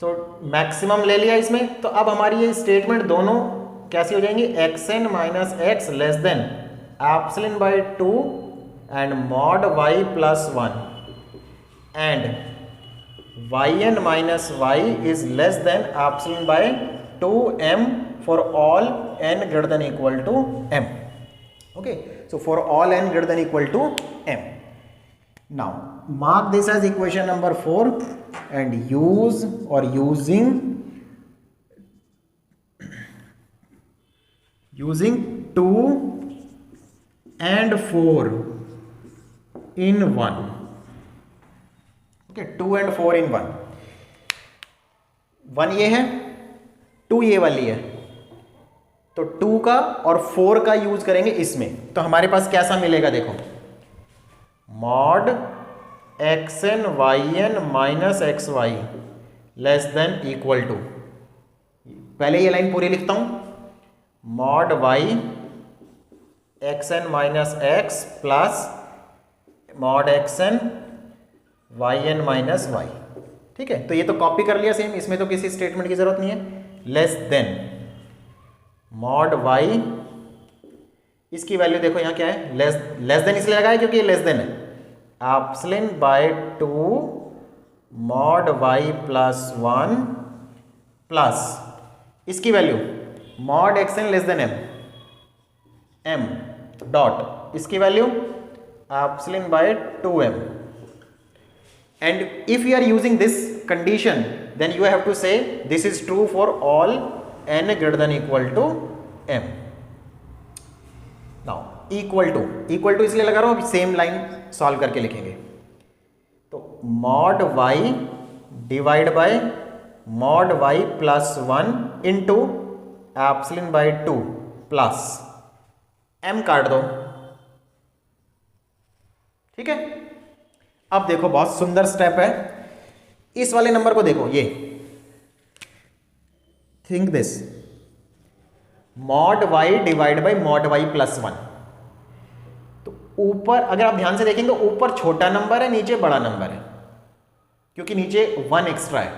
तो मैक्सिमम ले लिया इसमें। तो अब हमारी ये स्टेटमेंट दोनों कैसी हो जाएंगी, xn minus x less than epsilon by 2 and mod y +1 and yn minus y is less than epsilon by 2m for all n greater than equal to m. Okay, so for all n greater than equal to m. Now mark this as equation number 4 and use or using 2 and 4 in 1. 2 and 4 in 1, 1 ये है, 2 ये वाली है, तो 2 का और 4 का use करेंगे इसमें। तो हमारे पास कैसा मिलेगा, देखो mod xn yn minus xy less than equal to, पहले ये लाइन पूरी लिखता हूं, mod y x n minus x plus mod x n y n minus y. ठीक है, तो ये तो कॉपी कर लिया सेम, इसमें तो किसी स्टेटमेंट की जरूरत नहीं है। लेस देन मॉड वाई, इसकी वैल्यू देखो यहाँ क्या है, लेस देन इसलिए लगाया क्योंकि ये लेस देन है, epsilon by 2 mod y plus 1 plus इसकी value mod x n less than m dot, इसकी value epsilon by 2m। and if you are using this condition then you have to say this is true for all n greater than equal to m। now equal to इसलिए लगा रहा हूं, same line solve करके लिखेंगे। तो mod y divide by mod y plus 1 into epsilon by 2 plus m काट दो। ठीक है, अब देखो बहुत सुंदर स्टेप है, इस वाले नंबर को देखो, ये think this mod y divide by mod y plus 1। तो ऊपर अगर आप ध्यान से देखेंगे ऊपर छोटा नंबर है, नीचे बड़ा नंबर है, क्योंकि नीचे 1 एक्स्ट्रा है।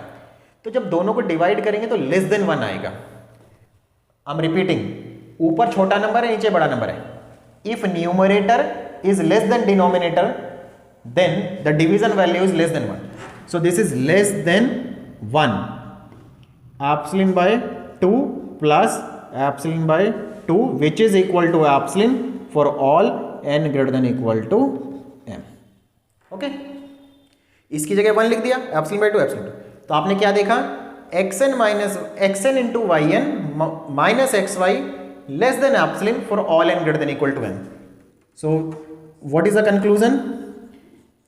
तो जब दोनों को डिवाइड करेंगे तो लेस देन 1 आएगा। आई एम रिपीटिंग, ऊपर छोटा नंबर है, नीचे बड़ा नंबर है। If numerator is less than denominator then the division value is less than 1, so this is less than 1, epsilon by 2 plus epsilon by 2 which is equal to epsilon for all n greater than equal to m। okay, इसकी जगह 1 लिख दिया, epsilon by 2 epsilon 2। तो आपने क्या देखा, xn minus xn into yn minus xy less then epsilon for all n greater than equal to m। so what is the conclusion?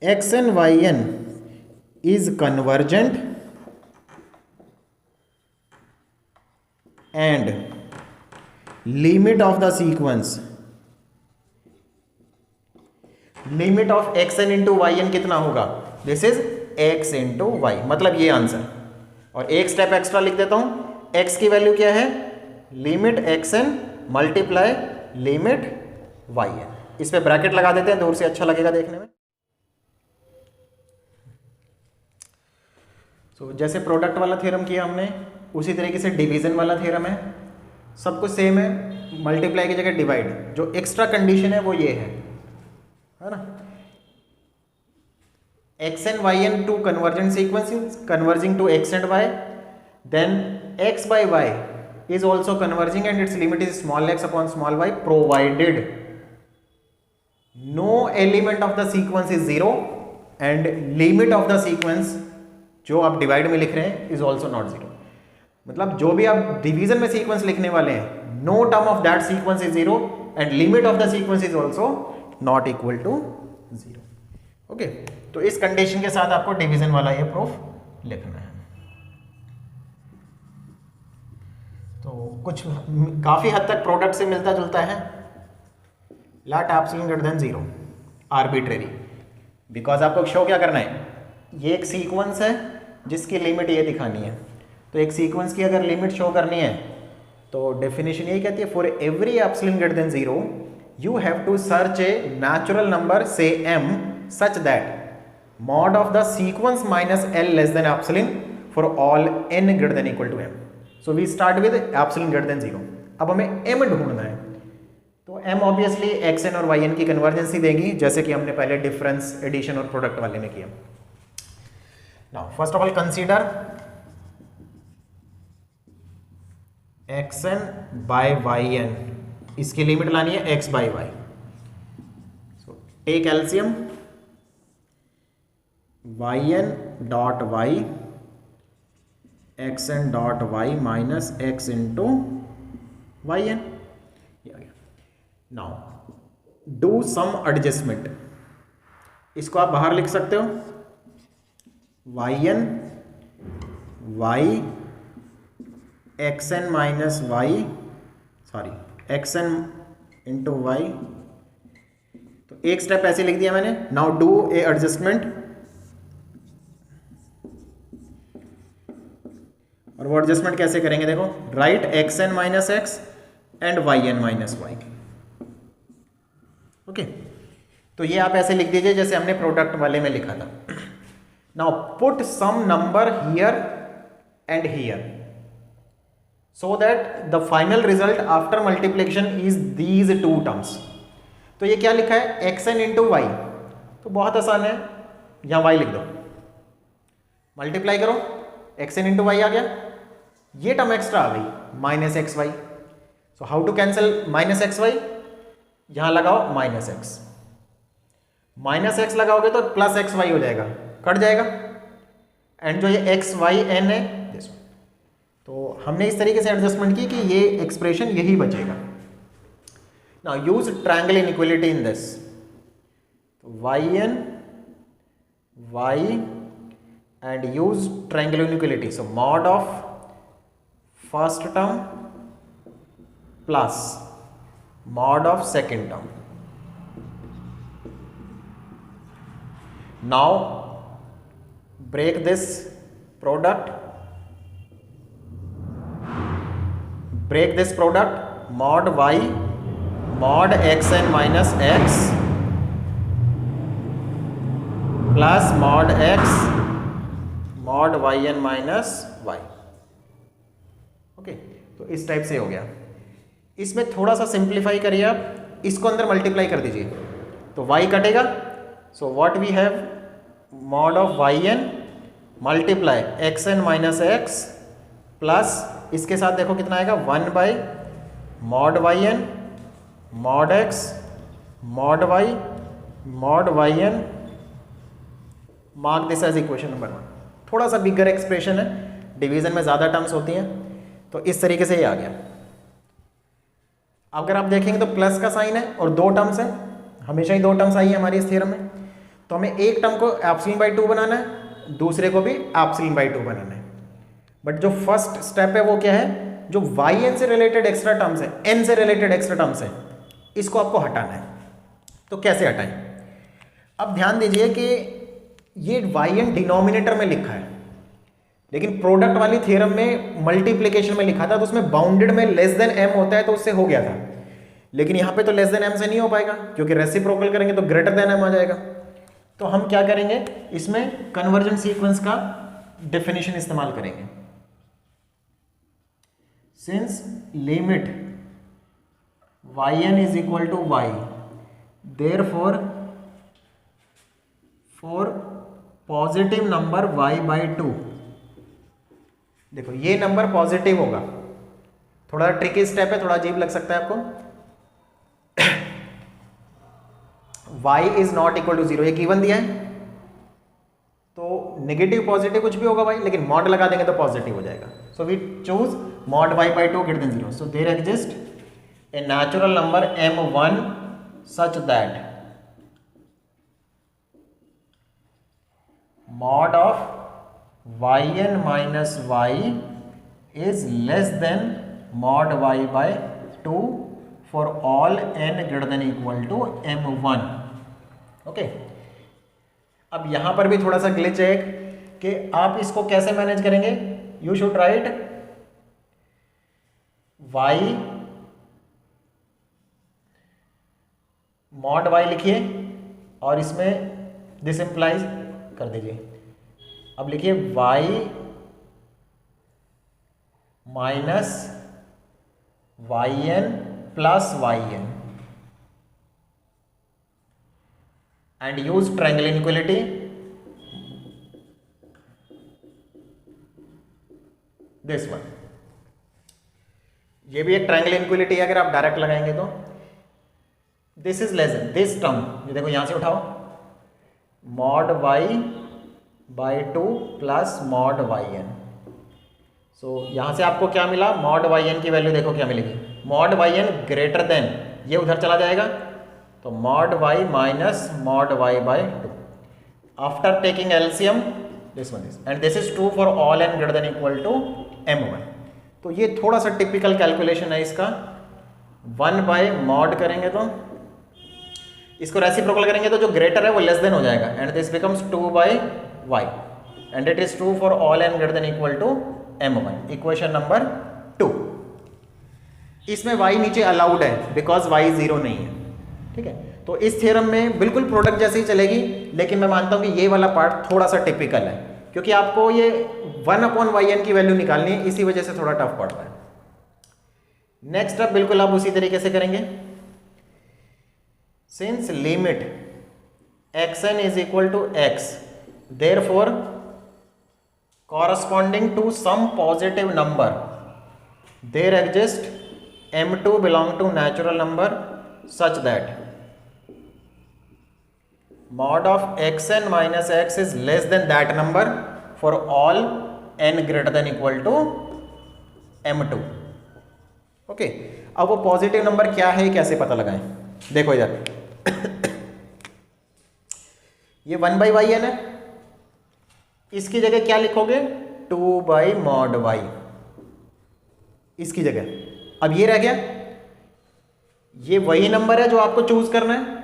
xn yn is convergent and limit of the sequence, limit of xn into yn कितना होगा, this is x into y, मतलब ये answer. और एक step extra लिख देता हूं, x की वैल्यू क्या है, limit xn multiply limit yn। इस पे ब्रैकेट लगा देते हैं, दूर से अच्छा लगेगा देखने में। तो जैसे प्रोडक्ट वाला थ्योरम किया हमने, उसी तरीके से डिवीजन वाला थ्योरम है, सब कुछ सेम है, मल्टीप्लाई की जगह डिवाइड। जो एक्स्ट्रा कंडीशन है वो ये है ना, x and y n two convergent sequences converging to x and y, then x by y is also converging and its limit is small x upon small y provided no element of the sequence is 0 and limit of the sequence जो आप divide में लिख रहे हैं is also not 0। मतलब जो भी आप डिवीजन में सीक्वेंस लिखने वाले हैं, no term of that sequence is 0 and limit of the sequence is also not equal to 0। Okay, तो इस कंडीशन के साथ आपको डिवीजन वाला ये प्रूफ लिखना है। तो कुछ काफी हद तक प्रोडक्ट से मिलता जुलता है, let epsilon greater than 0 arbitrary, because आपको शो क्या करना है, ये एक सीक्वेंस है जिसकी लिमिट ये दिखानी है। तो एक सीक्वेंस की अगर लिमिट शो करनी है तो डेफिनेशन यही कहती है, for every epsilon greater than 0 you have to search a natural number से m such that mod of the sequence minus l less than epsilon for all n greater than equal to m। so we start with epsilon greater than 0। अब हमें m ढूंढना है, तो m obviously xn और yn की कन्वर्जेंसी देगी, जैसे कि हमने पहले डिफरेंस एडिशन और प्रोडक्ट वाले में किया। Now first of all consider xn by yn, इसकी लिमिट लानी है x by y। so take LCM, yn dot y xn dot y minus x into yn। now do some adjustment, इसको आप बाहर लिख सकते हो, yn y xn minus y xn into y। तो एक स्टेप ऐसे लिख दिया मैंने। नाउ डू ए एडजस्टमेंट, और वो एडजस्टमेंट कैसे करेंगे देखो, right xn minus x and yn minus y। Okay, तो ये आप ऐसे लिख दीजिए जैसे हमने प्रोडक्ट वाले में लिखा था। Now put some number here and here so that the final result after multiplication is these two terms. तो ये क्या लिखा है, xn इंटू वाई, तो बहुत आसान है, यहाँ y लिख दो, मल्टीप्लाई करो, xn इंटू वाई आ गया, ये टर्म एक्स्ट्रा आ गई minus x y. So how to cancel minus x y, यहां लगाओ माइनस एक्स लगाओगे तो प्लस एक्स वाई हो जाएगा, कट जाएगा, एंड जो ये एक्स वाई एन है दिस, तो हमने इस तरीके से एडजस्टमेंट की कि ये एक्सप्रेशन यही बचेगा। Now use triangle inequality in this, y n y and use triangle inequality, so mod of first term plus mod of second term. Now break this product, mod y mod xn minus x plus mod x mod yn minus y। Okay, तो इस type से हो गया। इसमें थोड़ा सा simplify करिए आप, इसको अंदर मल्टीप्लाई कर दीजिए तो y कटेगा, so what we have mod of y n multiply x n minus x plus इसके साथ देखो कितना आएगा 1 by mod y n mod x mod y n. Mark this as equation number 1। थोड़ा सा बिगर एक्सप्रेशन है, डिवीजन में ज़्यादा टर्म्स होती हैं, तो इस तरीके से ये आ गया। अगर आप देखेंगे तो प्लस का साइन है और दो टर्म्स हैं, हमेशा ही दो टर्म्स आई है हमारी इस थ्योरम में, तो हमें एक टर्म को एप्सिलॉन बाई 2 बनाना है, दूसरे को भी एप्सिलॉन बाई 2 बनाना है। बट जो फर्स्ट स्टेप है वो क्या है, जो वाई एन से रिलेटेड एक्स्ट्रा टर्म्स है, एन से रिलेटेड एक्स्ट्रा टर्म्स है, इसको आपको हटाना है। तो कैसे हटाएं? अब ध्यान दीजिए कि ये वाई एन डिनोमिनेटर में लिखा है, लेकिन प्रोडक्ट वाली थ्योरम में मल्टीप्लिकेशन में लिखा था, तो उसमें बाउंडेड में लेस देन एम होता है तो उससे हो गया था, लेकिन यहाँ पे तो लेस देन एम से नहीं हो पाएगा, क्योंकि रेसिप्रोकल करेंगे तो ग्रेटर देन एम आ जाएगा। तो हम क्या करेंगे, इसमें कन्वर्जन सीक्वेंस का डेफिनेशन इस्तेमाल करेंगे। Since limit y n is equal to y, therefore for positive number y by 2, देखो ये नंबर पॉजिटिव होगा, थोड़ा ट्रिकी स्टेप है, थोड़ा अजीब लग सकता है आपको। y is not equal to 0, ये गिवन दिया है, तो नेगेटिव पॉजिटिव कुछ भी होगा भाई, लेकिन मॉड लगा देंगे तो पॉजिटिव हो जाएगा। So we choose mod y by 2 greater than 0। So there exist a natural number m1 such that mod of yn minus y is less than mod y by 2 for all n greater than equal to m1। Okay, अब यहां पर भी थोड़ा सा glitch है कि आप इसको कैसे मैनेज करेंगे। You should write y mod y लिखिए और इसमें दिस इंप्लाइज कर दीजिए। अब लिखिए y minus y n plus y n and use triangle inequality. This one, ये भी एक ट्रायंगल इनइक्वालिटी है, अगर आप डायरेक्ट लगाएंगे तो this is less than this term, ये देखो यहां से उठाओ, mod y by 2 plus mod y n. So यहां से आपको क्या मिला, मॉड वाई एन की वैल्यू देखो क्या मिलेगी, mod y n greater than, ये उधर चला जाएगा तो mod y minus mod y by 2 after taking LCM this one is, and this is true for all n greater than equal to m1। तो ये थोड़ा सा टिपिकल कैलकुलेशन है इसका। 1 बाय मॉड करेंगे तो इसको रेसिप्रोकल करेंगे तो जो ग्रेटर है वो लेस देन हो जाएगा, and this becomes 2 by y, and it is true for all n greater than equal to m1। Equation number 2। इसमें y नीचे अलाउड है बिकॉज y 0 नहीं है, ठीक है। तो इस थ्योरम में बिल्कुल प्रोडक्ट जैसे ही चलेगी, लेकिन मैं मानता हूँ कि ये वाला पार्ट थोड़ा सा टिपिकल है, क्योंकि आपको ये 1/yn की वैल्यू निकालनी है, इसी वजह से थोड़ा टफ पड़ता है। नेक्स्ट अब बिल्कुल आप उसी तरीके से करेंगे। Since limit xn is equal to x, therefore corresponding to some positive number there exist m2 belong to natural number such that mod of xn minus x is less than that number for all n greater than equal to m2। Okay, अब वो positive number क्या है कैसे पता लगाएं? देखो इधर ये 1/yn है, इसकी जगह क्या लिखोगे? 2/mod y इसकी जगह। अब ये रह गया, ये वही नंबर है जो आपको चूज करना है।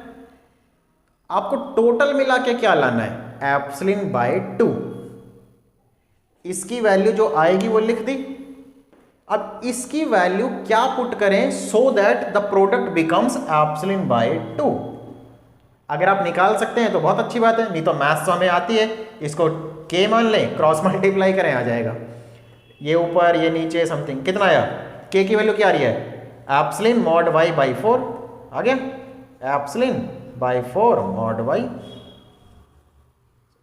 आपको टोटल मिला के क्या लाना है? Epsilon by 2। इसकी वैल्यू जो आएगी वो लिख दी। अब इसकी वैल्यू क्या पुट करें सो that the product becomes epsilon by 2। अगर आप निकाल सकते हैं तो बहुत अच्छी बात है, नहीं तो मैथ्स तो हमें आती है, इसको k मान लें, क्रॉस मल्टीप्लाई करें, आ जाएगा। ये ऊपर ये नीचे समथिंग कितना आया? k की वैल्यू क्या आ रही है? एप्सिलॉन मॉड y बाई 4 आ गया, एप्सिलॉन बाई 4 मॉड y,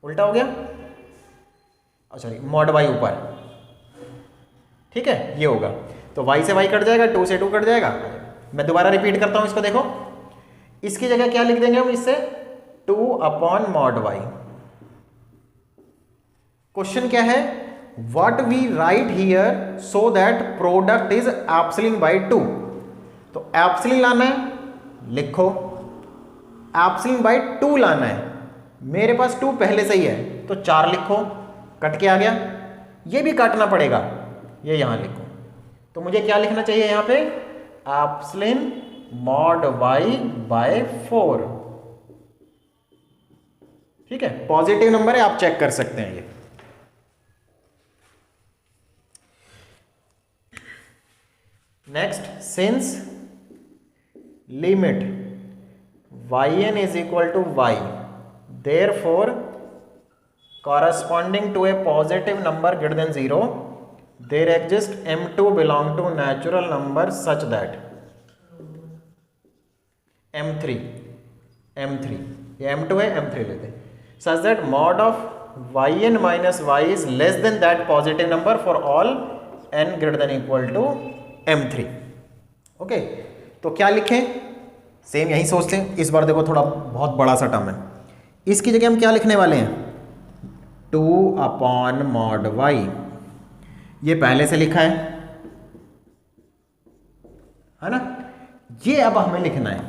उल्टा हो गया, सॉरी मॉड y ऊपर, ठीक है, ये होगा। तो y से y कट जाएगा, 2 से 2 कट जाएगा। मैं दोबारा रिपीट करता हूं इसको, देखो इसकी जगह क्या लिख देंगे हम इससे? 2/mod y। क्वेश्चन क्या है? What we write here so that product is epsilon by 2। तो एप्सिलॉन लाना है, लिखो, एप्सिलॉन बाय 2 लाना है, मेरे पास 2 पहले से ही है तो 4 लिखो, कट के आ गया। ये भी काटना पड़ेगा, ये यहां लिखो। तो मुझे क्या लिखना चाहिए यहां पे? Epsilon mod y by 4। ठीक है, पॉजिटिव नंबर है, आप चेक कर सकते हैं ये। Next, since limit yn is equal to y, therefore corresponding to a positive number greater than 0 there exists m2 belong to natural number such that m3 ये m2 है, m3 लेते हैं, such that mod of yn minus y is less than that positive number for all n greater than equal to m3। Okay, तो क्या लिखें? Same यही सोचते हैं, इस बार देखो थोड़ा बहुत बड़ा सा टर्म है, इसकी जगह हम क्या लिखने वाले हैं? 2/mod y। ये पहले से लिखा है ना? ये अब हमें लिखना है,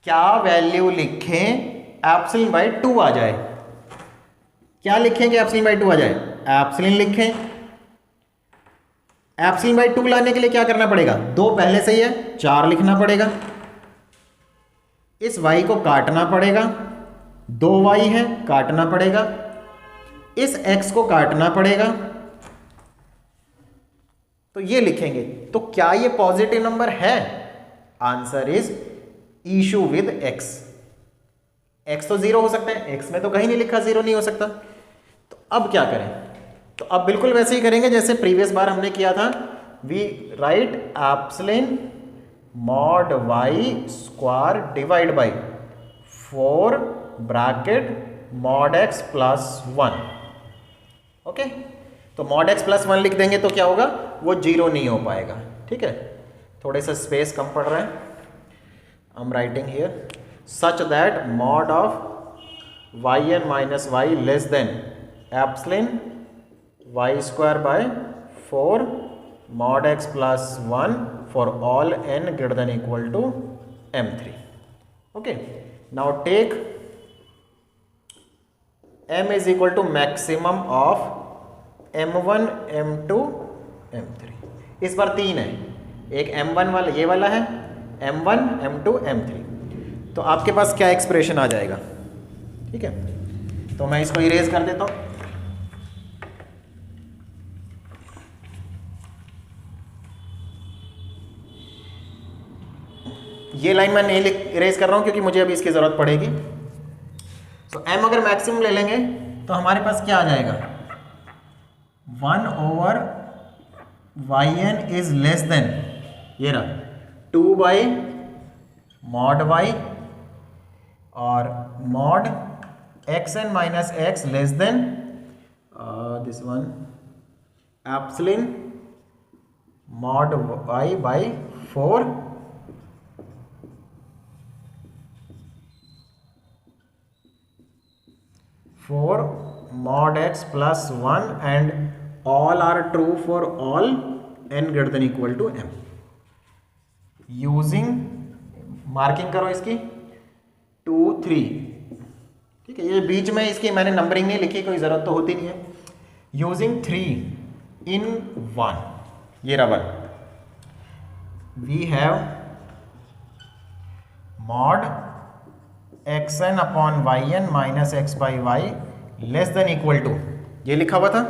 क्या वैल्यू लिखें एप्सिलॉन बाय 2 आ जाए? क्या लिखें कि एप्सिलॉन बाय 2 आ जाए? एप्सिलॉन लिखें। एप्सिलॉन बाय 2 लाने के लिए क्या करना पड़ेगा? 2 पहले से ही है, 4 लिखना पड़ेगा, इस y को काटना पड़ेगा, 2y है काटना पड़ेगा, इस x को काटना पड़ेगा, तो ये लिखेंगे। तो क्या ये पॉजिटिव नंबर है? Answer is issue with x। x तो 0 हो सकता है, x में तो कहीं नहीं लिखा 0 नहीं हो सकता। तो अब क्या करें? तो अब बिल्कुल वैसे ही करेंगे जैसे प्रीवियस बार हमने किया था। We write epsilon mod y square divide by 4 bracket mod x plus 1। Okay, तो मॉड x प्लस 1 लिख देंगे तो क्या होगा? वो 0 नहीं हो पाएगा। ठीक है, थोड़े सा स्पेस कम पड़ रहा है, I am writing here such that mod of yn minus y less than epsilon y square by 4 mod x plus 1 for all n greater than equal to m3। okay, now take m is equal to maximum of m1 m2 m3। इस बार 3 है, एक m1 वाला ये वाला है, m1 m2 m3। तो आपके पास क्या एक्सप्रेशन आ जाएगा? ठीक है, तो मैं इसको इरेज कर देता हूं। ये लाइन मैं नहीं इरेज कर रहा हूँ क्योंकि मुझे अभी इसकी ज़रूरत पड़ेगी। तो m अगर मैक्सिमम ले लेंगे तो हमारे पास क्या आ जाएगा, 1/yn इज लेस देन, ये रहा 2/mod y और mod xn minus x less than this one epsilon mod y by 4 mod x plus 1 and all are true for all n greater than equal to m. Using marking करो इसकी 2 3, ठीक है, ये बीच में इसकी मैंने numbering नहीं लिखी, कोई ज़रूरत तो होती नहीं है। यूजिंग 3 in 1, ये रहा 1, we have mod xn upon yn minus x by y less than equal to, ये लिखा हुआ था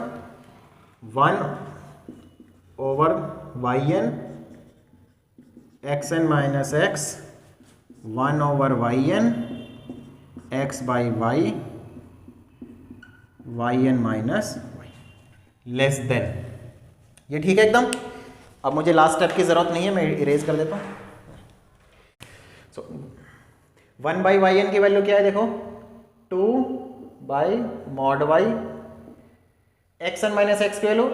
1/yn xn minus x 1/yn x by y yn minus y less than, ये ठीक है एकदम। अब मुझे लास्ट स्टेप की ज़रूरत नहीं है, मैं इरेज कर देता हूँ। सो 1/yn की वैल्यू क्या है देखो, 2/mod y, xn minus x की value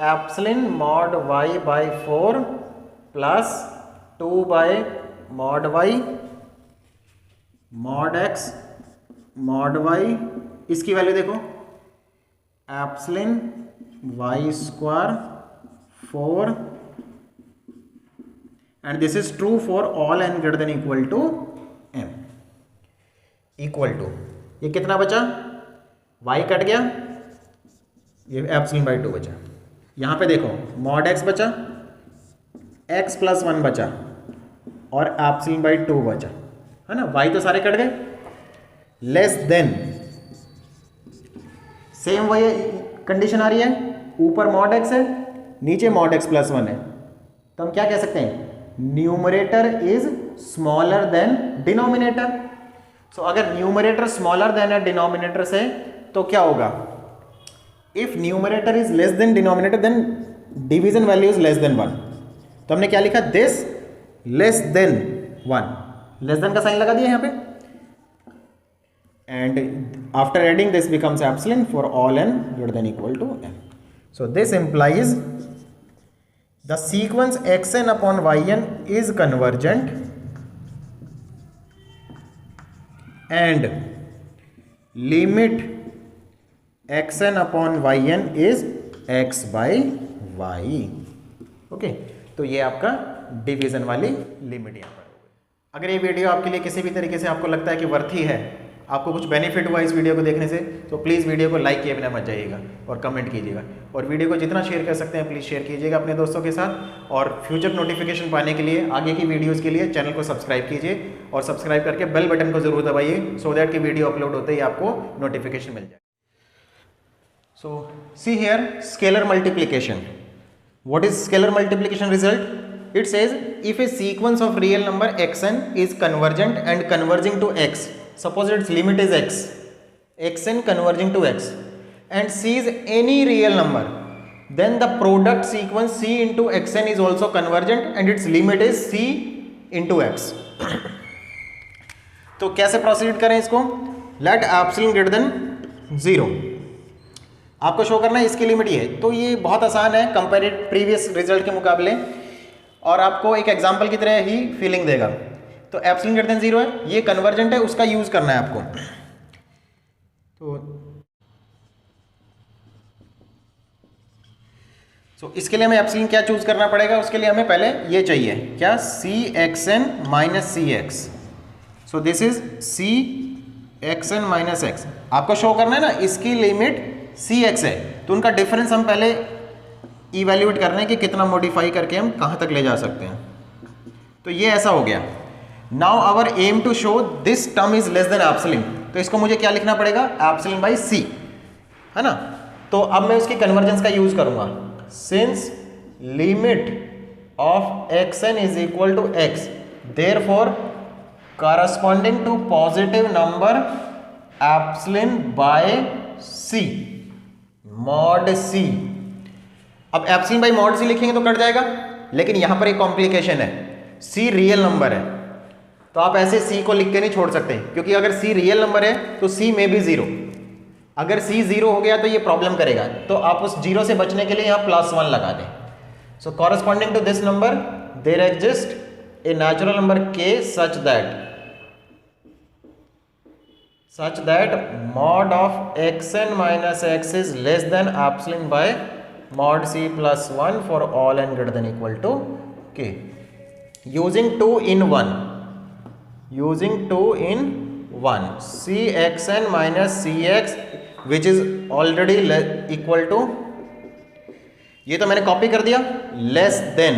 epsilon mod y by 4 plus 2/mod y mod x mod y, इसकी वैल्यू देखो epsilon y square 4 and this is true for all n greater than equal to m equal to, ये कितना बचा, y cut गया, ये epsilon by 2 बचा। यहाँ पे देखो mod x बचा, x प्लस 1 बचा और एप्सिलॉन बाई 2 बचा, है ना, y तो सारे कट गए। लेस देन सेम वही कंडीशन आ रही है, ऊपर mod x है, नीचे mod x प्लस 1 है, तो हम क्या कह सकते हैं, numerator is smaller than denominator. So अगर न्यूमरेटर स्मॉलर देन है डिनोमिनेटर से तो क्या होगा, if numerator is less than denominator then division value is less than 1। तो हमने क्या लिखा, this less than 1, less than का साइन लगा दिया यहाँ पे, and after adding this becomes epsilon for all n greater than equal to m। So this implies the sequence xn upon yn is convergent and limit xn upon yn is x by y। Okay, तो ये आपका division वाली limit यहाँ पर हो गई। अगर ये वीडियो आपके लिए किसी भी तरीके से आपको लगता है कि वर्थी है, आपको कुछ बेनिफिट हुआ इस वीडियो को देखने से, तो प्लीज़ वीडियो को लाइक किए बिना मत जाइएगा और कमेंट कीजिएगा, और वीडियो को जितना शेयर कर सकते हैं प्लीज़ शेयर कीजिएगा अपने दोस्तों के साथ। और फ्यूचर नोटिफिकेशन पाने के लिए, आगे की वीडियोस के लिए चैनल को सब्सक्राइब कीजिए और सब्सक्राइब करके बेल बटन को जरूर दबाइए, सो दैट कि वीडियो अपलोड होते ही आपको नोटिफिकेशन मिल जाए। So see here scalar multiplication. What is scalar multiplication result? It says if a sequence of real number xn is convergent and converging to x, suppose its limit is x, xn converging to x, and c is any real number, then the product sequence c into xn is also convergent and its limit is c into x। तो कैसे proceed करें इसको? Late epsilon greater than 0 आपको show करना है, इसकी limit ये है। तो ये बहुत आसान है कंपेरेटिव प्रीवियस रिजल्ट के मुकाबले, और आपको एक एग्जाम्पल की तरह ही फीलिंग देगा। तो एप्सिलॉन ग्रेटर देन 0 है, ये कन्वर्जेंट है, उसका यूज करना है आपको। तो इसके लिए हमें एप्सिलॉन क्या चूज करना पड़ेगा, उसके लिए हमें पहले ये चाहिए क्या, c x n minus c x. So this is c x n minus x, आपको शो करना है ना, इसकी लिमिट सी एक्स है, तो उनका डिफरेंस हम पहले इवैल्यूएट कर रहे हैं कि कितना मॉडिफाई करके हम कहाँ तक ले जा सकते हैं। तो ये ऐसा हो गया। Now our aim to show this term is less than epsilon, तो इसको मुझे क्या लिखना पड़ेगा, एप्सिलॉन बाई सी, है ना। तो अब मैं उसकी कन्वर्जेंस का यूज करूंगा, since limit of x n is equal to x, therefore corresponding to positive number epsilon by c, mod c. अब एप्सिलॉन बाय मॉड सी लिखेंगे तो कट जाएगा, लेकिन यहां पर एक कॉम्प्लिकेशन है, सी रियल नंबर है, तो आप ऐसे सी को लिख के नहीं छोड़ सकते, क्योंकि अगर सी रियल नंबर है तो सी में भी जीरो, अगर सी जीरो हो गया तो ये प्रॉब्लम करेगा, तो आप उस जीरो से बचने के लिए यहां +1 लगा दें। So corresponding to this number there exist a natural number k such that mod of xn minus x is less than epsilon by mod c plus 1 for all n greater than equal to k, using 2 in 1 cxn minus cx which is already equal to, ये तो मैंने copy कर दिया, less than.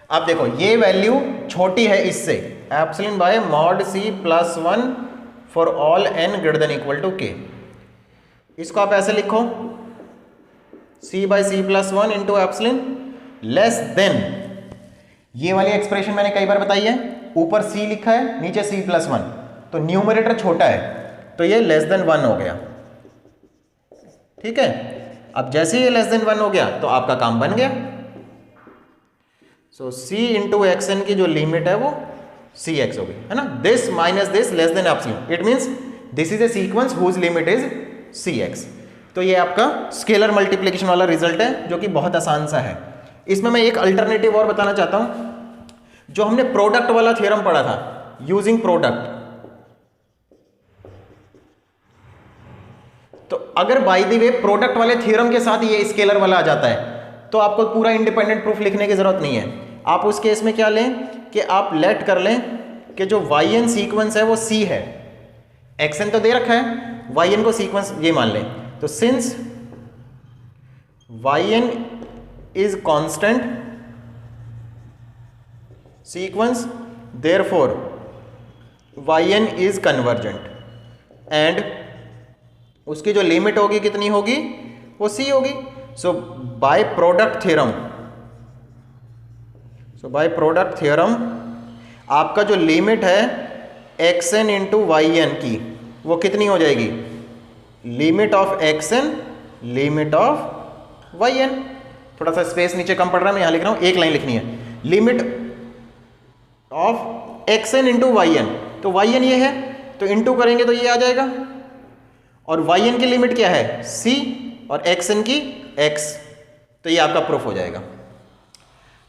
अब देखो ये value छोटी है इससे, epsilon by mod c plus 1 for all n greater than equal to k। इसको आप ऐसे लिखो, c by c plus 1 into epsilon less than, ये वाली एक्सप्रेशन मैंने कई बार बताई है, ऊपर c लिखा है नीचे c प्लस 1, तो न्यूमरेटर छोटा है तो ये लेस देन 1 हो गया, ठीक है। अब जैसे ये लेस देन 1 हो गया तो आपका काम बन गया। सो c इंटू एक्सएन की जो लिमिट है वो cx होगी, है ना, this minus this less than epsilon, it means this is a sequence whose limit is cx। तो ये आपका स्केलर मल्टीप्लिकेशन वाला रिजल्ट है जो कि बहुत आसान सा है। इसमें मैं एक अल्टरनेटिव और बताना चाहता हूं, जो हमने प्रोडक्ट वाला थ्योरम पढ़ा था, यूजिंग प्रोडक्ट, तो अगर बाय द वे प्रोडक्ट वाले थ्योरम के साथ ये स्केलर वाला आ जाता है तो आपको पूरा इंडिपेंडेंट प्रूफ लिखने की जरूरत नहीं है। आप उस केस में क्या लें कि आप लेट कर लें कि जो yn सीक्वेंस है वो c है, xn तो दे रखा है, yn को सीक्वेंस ये मान लें, तो since yn is constant sequence therefore yn is convergent, and उसकी जो लिमिट होगी कितनी होगी, वो c होगी। सो बाय प्रोडक्ट थ्योरम आपका जो लिमिट है xn इंटू yn की वो कितनी हो जाएगी, limit of xn limit of yn। थोड़ा सा स्पेस नीचे कम पड़ रहा है, मैं यहां लिख रहा हूं, एक लाइन लिखनी है, limit of xn into yn, तो yn ये है तो इंटू करेंगे तो ये आ जाएगा, और yn की लिमिट क्या है c और xn की x, तो ये आपका प्रूफ हो जाएगा।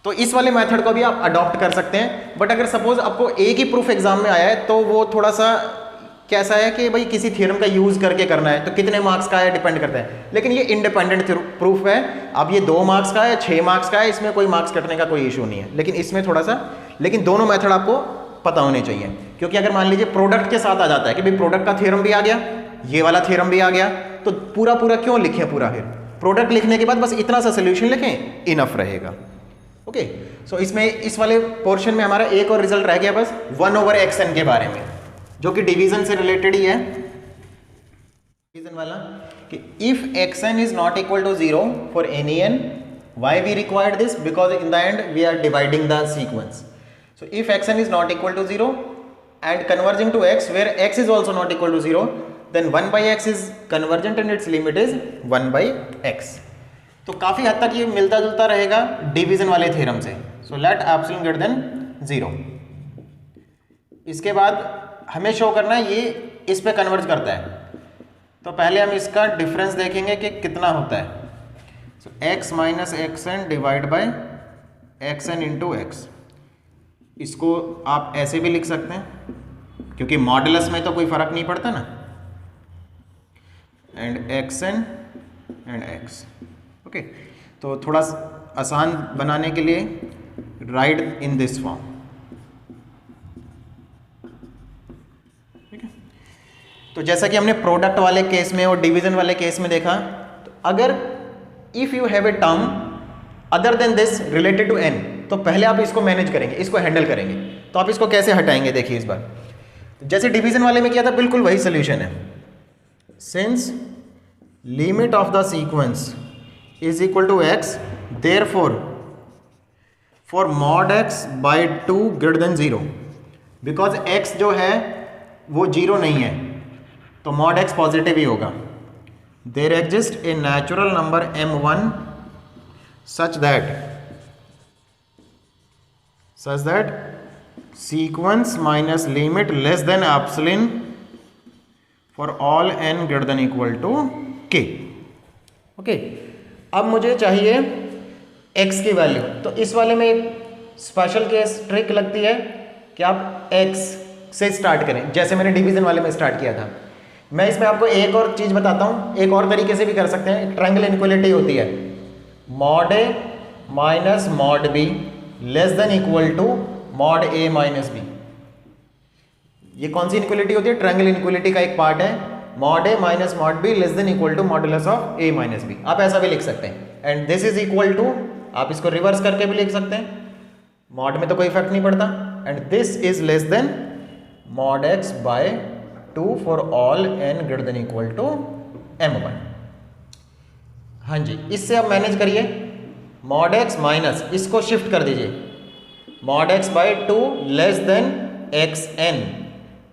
तो इस वाले मेथड को भी आप अडॉप्ट कर सकते हैं, बट अगर सपोज आपको एक ही प्रूफ एग्जाम में आया है तो वो थोड़ा सा कैसा है कि भाई किसी थ्योरम का यूज करके करना है, तो कितने मार्क्स का है डिपेंड करता है, लेकिन ये इंडिपेंडेंट प्रूफ है। अब ये 2 मार्क्स का है 6 मार्क्स का है, इसमें कोई मार्क्स कटने का कोई इशू नहीं है, लेकिन इसमें थोड़ा सा, लेकिन दोनों मेथड आपको पता होने चाहिए, क्योंकि अगर मान लीजिए प्रोडक्ट के साथ आ जाता है कि भाई प्रोडक्ट का थ्योरम भी आ गया, ये वाला थ्योरम भी आ गया, तो पूरा क्यों लिखें, पूरा फिर प्रोडक्ट लिखने के बाद बस इतना सा सोल्यूशन लिखें, इनफ रहेगा। ओके, सो इसमें इस वाले पोर्शन में हमारा एक और रिजल्ट रह गया बस 1/xn के बारे में, जो कि डिवीजन से रिलेटेड ही है, डिवीजन वाला, कि if xn is not equal to 0 for any n, why we required this, because in the end we are dividing the sequence. So if xn is not equal to 0 and converging to x where x is also not equal to 0, then 1/x is convergent and its limit is 1/x। तो काफी हद तक ये मिलता जुलता रहेगा division वाले theorem से। So let epsilon greater than 0। इसके बाद हमें शो करना है ये इस पे कन्वर्ज करता है, तो पहले हम इसका डिफरेंस देखेंगे कि कितना होता है। सो x minus xn divide by xn into x, इसको आप ऐसे भी लिख सकते हैं क्योंकि मॉडुलस में तो कोई फर्क नहीं पड़ता ना, and xn and x। Okay, तो थोड़ा आसान बनाने के लिए राइट इन दिस फॉर्म, ठीक है। तो जैसा कि हमने प्रोडक्ट वाले केस में और डिवीजन वाले केस में देखा, तो अगर if you have a term other than this related to n, तो पहले आप इसको मैनेज करेंगे, इसको हैंडल करेंगे। तो आप इसको कैसे हटाएंगे, देखिए इस बार जैसे डिवीजन वाले में किया था, बिल्कुल वही सोल्यूशन है। Since limit of the sequence is equal to x, therefore for mod x by 2 greater than 0, because x जो है वो 0 नहीं है तो मॉड x पॉजिटिव ही होगा. There exist a natural number m1 such that sequence minus limit less than epsilon for all n greater than equal to k. Okay, अब मुझे चाहिए x की वैल्यू. तो इस वाले में एक स्पेशल केस ट्रिक लगती है कि आप x से स्टार्ट करें, जैसे मैंने डिवीजन वाले में स्टार्ट किया था. मैं इसमें आपको एक और चीज़ बताता हूँ, एक और तरीके से भी कर सकते हैं. ट्रायंगल इनइक्वालिटी होती है, mod a minus mod b less than equal to mod a minus b. ये कौन सी इनइक्वालिटी होती है? ट्रायंगल इनइक्वालिटी का एक पार्ट है. Mod a minus mod b less than equal to modulus of a minus b. आप ऐसा भी लिख सकते हैं. And this is equal to, आप इसको रिवर्स करके भी लिख सकते हैं, मॉड में तो कोई इफेक्ट नहीं पड़ता. And this is less than mod x by 2 for all n greater than equal to m1. हाँ जी, इससे आप मैनेज करिए. मॉड x माइनस, इसको शिफ्ट कर दीजिए, mod x by 2 less than xn.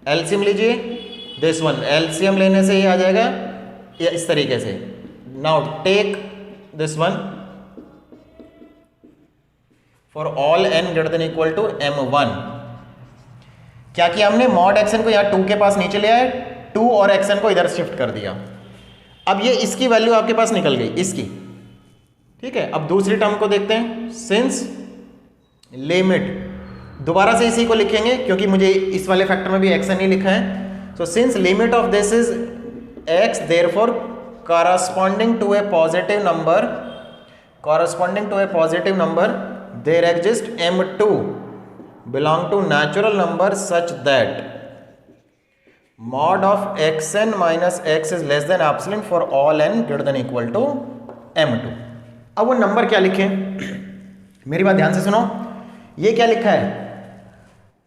LCM लीजिए, दिस वन एलसीएम लेने से ही आ जाएगा या इस तरीके से. Now take this one for all n greater than equal to m1. क्या किया हमने? मॉड xn को यहाँ 2 के पास नीचे ले आए, 2 और xn को इधर शिफ्ट कर दिया. अब ये इसकी वैल्यू आपके पास निकल गई, इसकी. ठीक है, अब दूसरी टर्म को देखते हैं. सिंस लिमिट, दोबारा से इसी को लिखेंगे क्योंकि मुझे इस वाले फैक्टर में भी xn ही लिखा है. So since limit of this is x, therefore corresponding to a positive number there exists m2 belong to natural number such that mod of xn minus x is less than epsilon for all n greater than equal to m2. अब वो number क्या लिखें? मेरी बात ध्यान से सुनो. ये क्या लिखा है?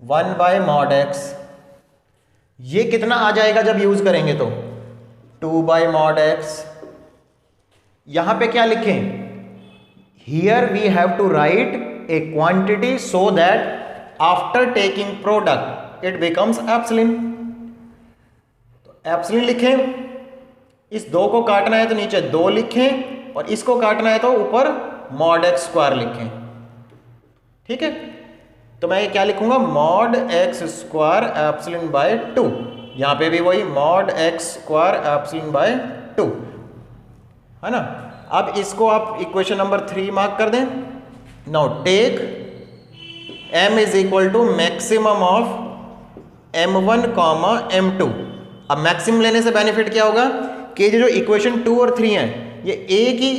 1 बाय मॉड x. ये कितना आ जाएगा जब यूज करेंगे तो? 2 बाय मॉड x. यहां पे क्या लिखें? Here we have to write a quantity so that after taking product it becomes epsilon. तो एप्सिलॉन लिखें. इस 2 को काटना है तो नीचे 2 लिखें और इसको काटना है तो ऊपर मॉड x स्क्वायर लिखें. ठीक है, तो मैं ये क्या लिखूंगा? Mod x square epsilon by 2. यहां पे भी वही mod x square epsilon by 2 है ना. अब इसको आप इक्वेशन नंबर 3 मार्क कर दें. Now take m is equal to maximum of m1 comma m2. अब मैक्सिमम लेने से बेनिफिट क्या होगा कि जो इक्वेशन 2 और 3 हैं ये एक ही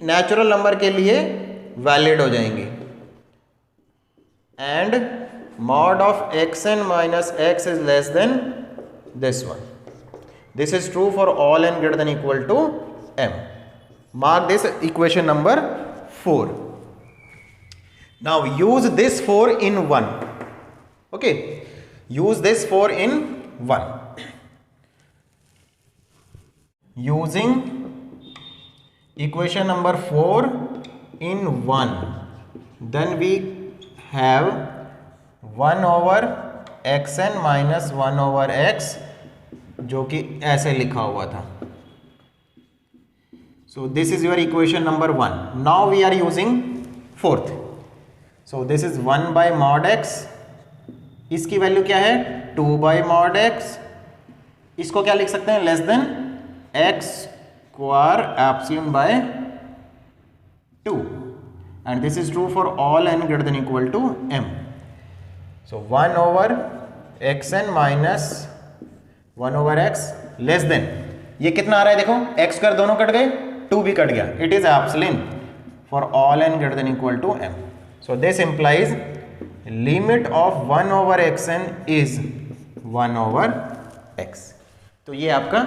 नेचुरल नंबर के लिए वैलिड हो जाएंगे. And mod of xn minus x is less than this one. This is true for all n greater than equal to m. Mark this equation number 4. Now use this 4 in 1. Okay, use this 4 in 1. Using equation number 4 in 1, then we have 1 over xn minus 1 over x, जो कि ऐसे लिखा हुआ था. So this is your equation number 1. Now we are using 4th. So this is 1 by mod x. इसकी value क्या है? 2 by mod x. इसको क्या लिख सकते हैं? Less than x square epsilon by 2. And this is true for all n greater than equal to m. So 1 over xn minus 1 over x less than, ये कितना आ रहा है देखो, x स्क्वायर दोनों कट गए, 2 भी कट गया. It is epsilon for all n greater than equal to m. So this implies limit of 1 over xn is 1 over x. तो ये आपका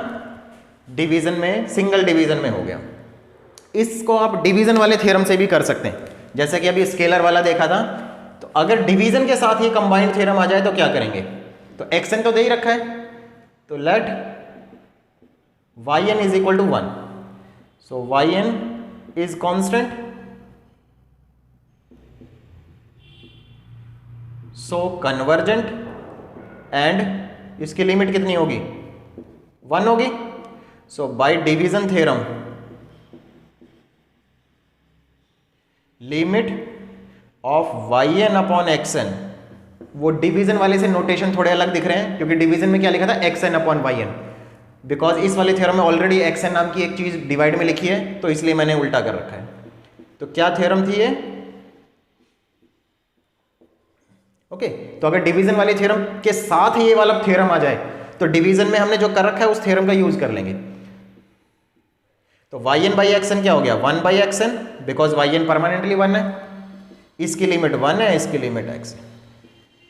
डिवीजन में, सिंगल डिवीजन में हो गया. इसको आप डिवीजन वाले थ्योरम से भी कर सकते हैं, जैसे कि अभी स्केलर वाला देखा था. तो अगर डिवीजन के साथ ये कंबाइंड थ्योरम आ जाए तो क्या करेंगे? तो xn तो दे ही रखा है, तो let yn is equal to 1. So yn is constant so convergent and इसकी लिमिट कितनी होगी 1 होगी। So by division theorem limit of y n upon x n, वो डिवीजन वाले से नोटेशन थोड़े अलग दिख रहे हैं क्योंकि डिवीजन में क्या लिखा था x n upon y n, because इस वाले थ्योरम में ऑलरेडी एक्स एन नाम की एक चीज डिवाइड में लिखी है तो इसलिए मैंने उल्टा कर रखा है। तो क्या थ्योरम थी ये, ओके तो अगर डिवीजन वाले थ्योरम के साथ ही ये वाला थ्योरम आ जाए तो डिवीजन में हमने जो कर रखा है उस थ्योरम का यूज कर लेंगे। तो y n by x n क्या हो गया 1 by x n, because y n permanently 1 है, इसकी लिमिट 1 है, इसकी लिमिट x है।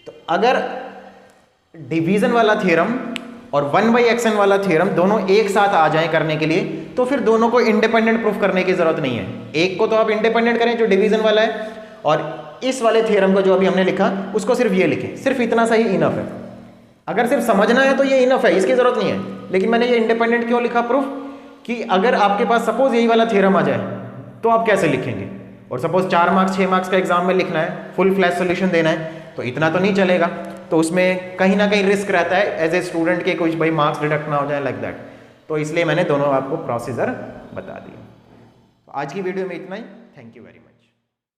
तो अगर डिवीजन वाला थ्योरम और 1 बाई एक्स एन वाला थ्योरम दोनों एक साथ आ जाएं करने के लिए तो फिर दोनों को इंडिपेंडेंट प्रूफ करने की जरूरत नहीं है। एक को तो आप इंडिपेंडेंट करें जो डिवीजन वाला है, और इस वाले थ्योरम को जो अभी हमने लिखा उसको सिर्फ ये लिखें, सिर्फ इतना सा ही इनफ है। अगर सिर्फ समझना है तो ये इनफ है, इसकी जरूरत नहीं है। लेकिन मैंने ये इंडिपेंडेंट क्यों लिखा प्रूफ, कि अगर आपके पास सपोज यही वाला थ्योरम आ जाए तो आप कैसे लिखेंगे, और सपोज 4 मार्क्स 6 मार्क्स का एग्जाम में लिखना है, फुल फ्लैश सोल्यूशन देना है, तो इतना तो नहीं चलेगा। तो उसमें कहीं ना कहीं रिस्क रहता है एज ए स्टूडेंट के कुछ भाई मार्क्स डिडक्ट ना हो जाए लाइक दैट। तो इसलिए मैंने दोनों आपको प्रोसीजर बता दिया। आज की वीडियो में इतना ही, थैंक यू वेरी मच।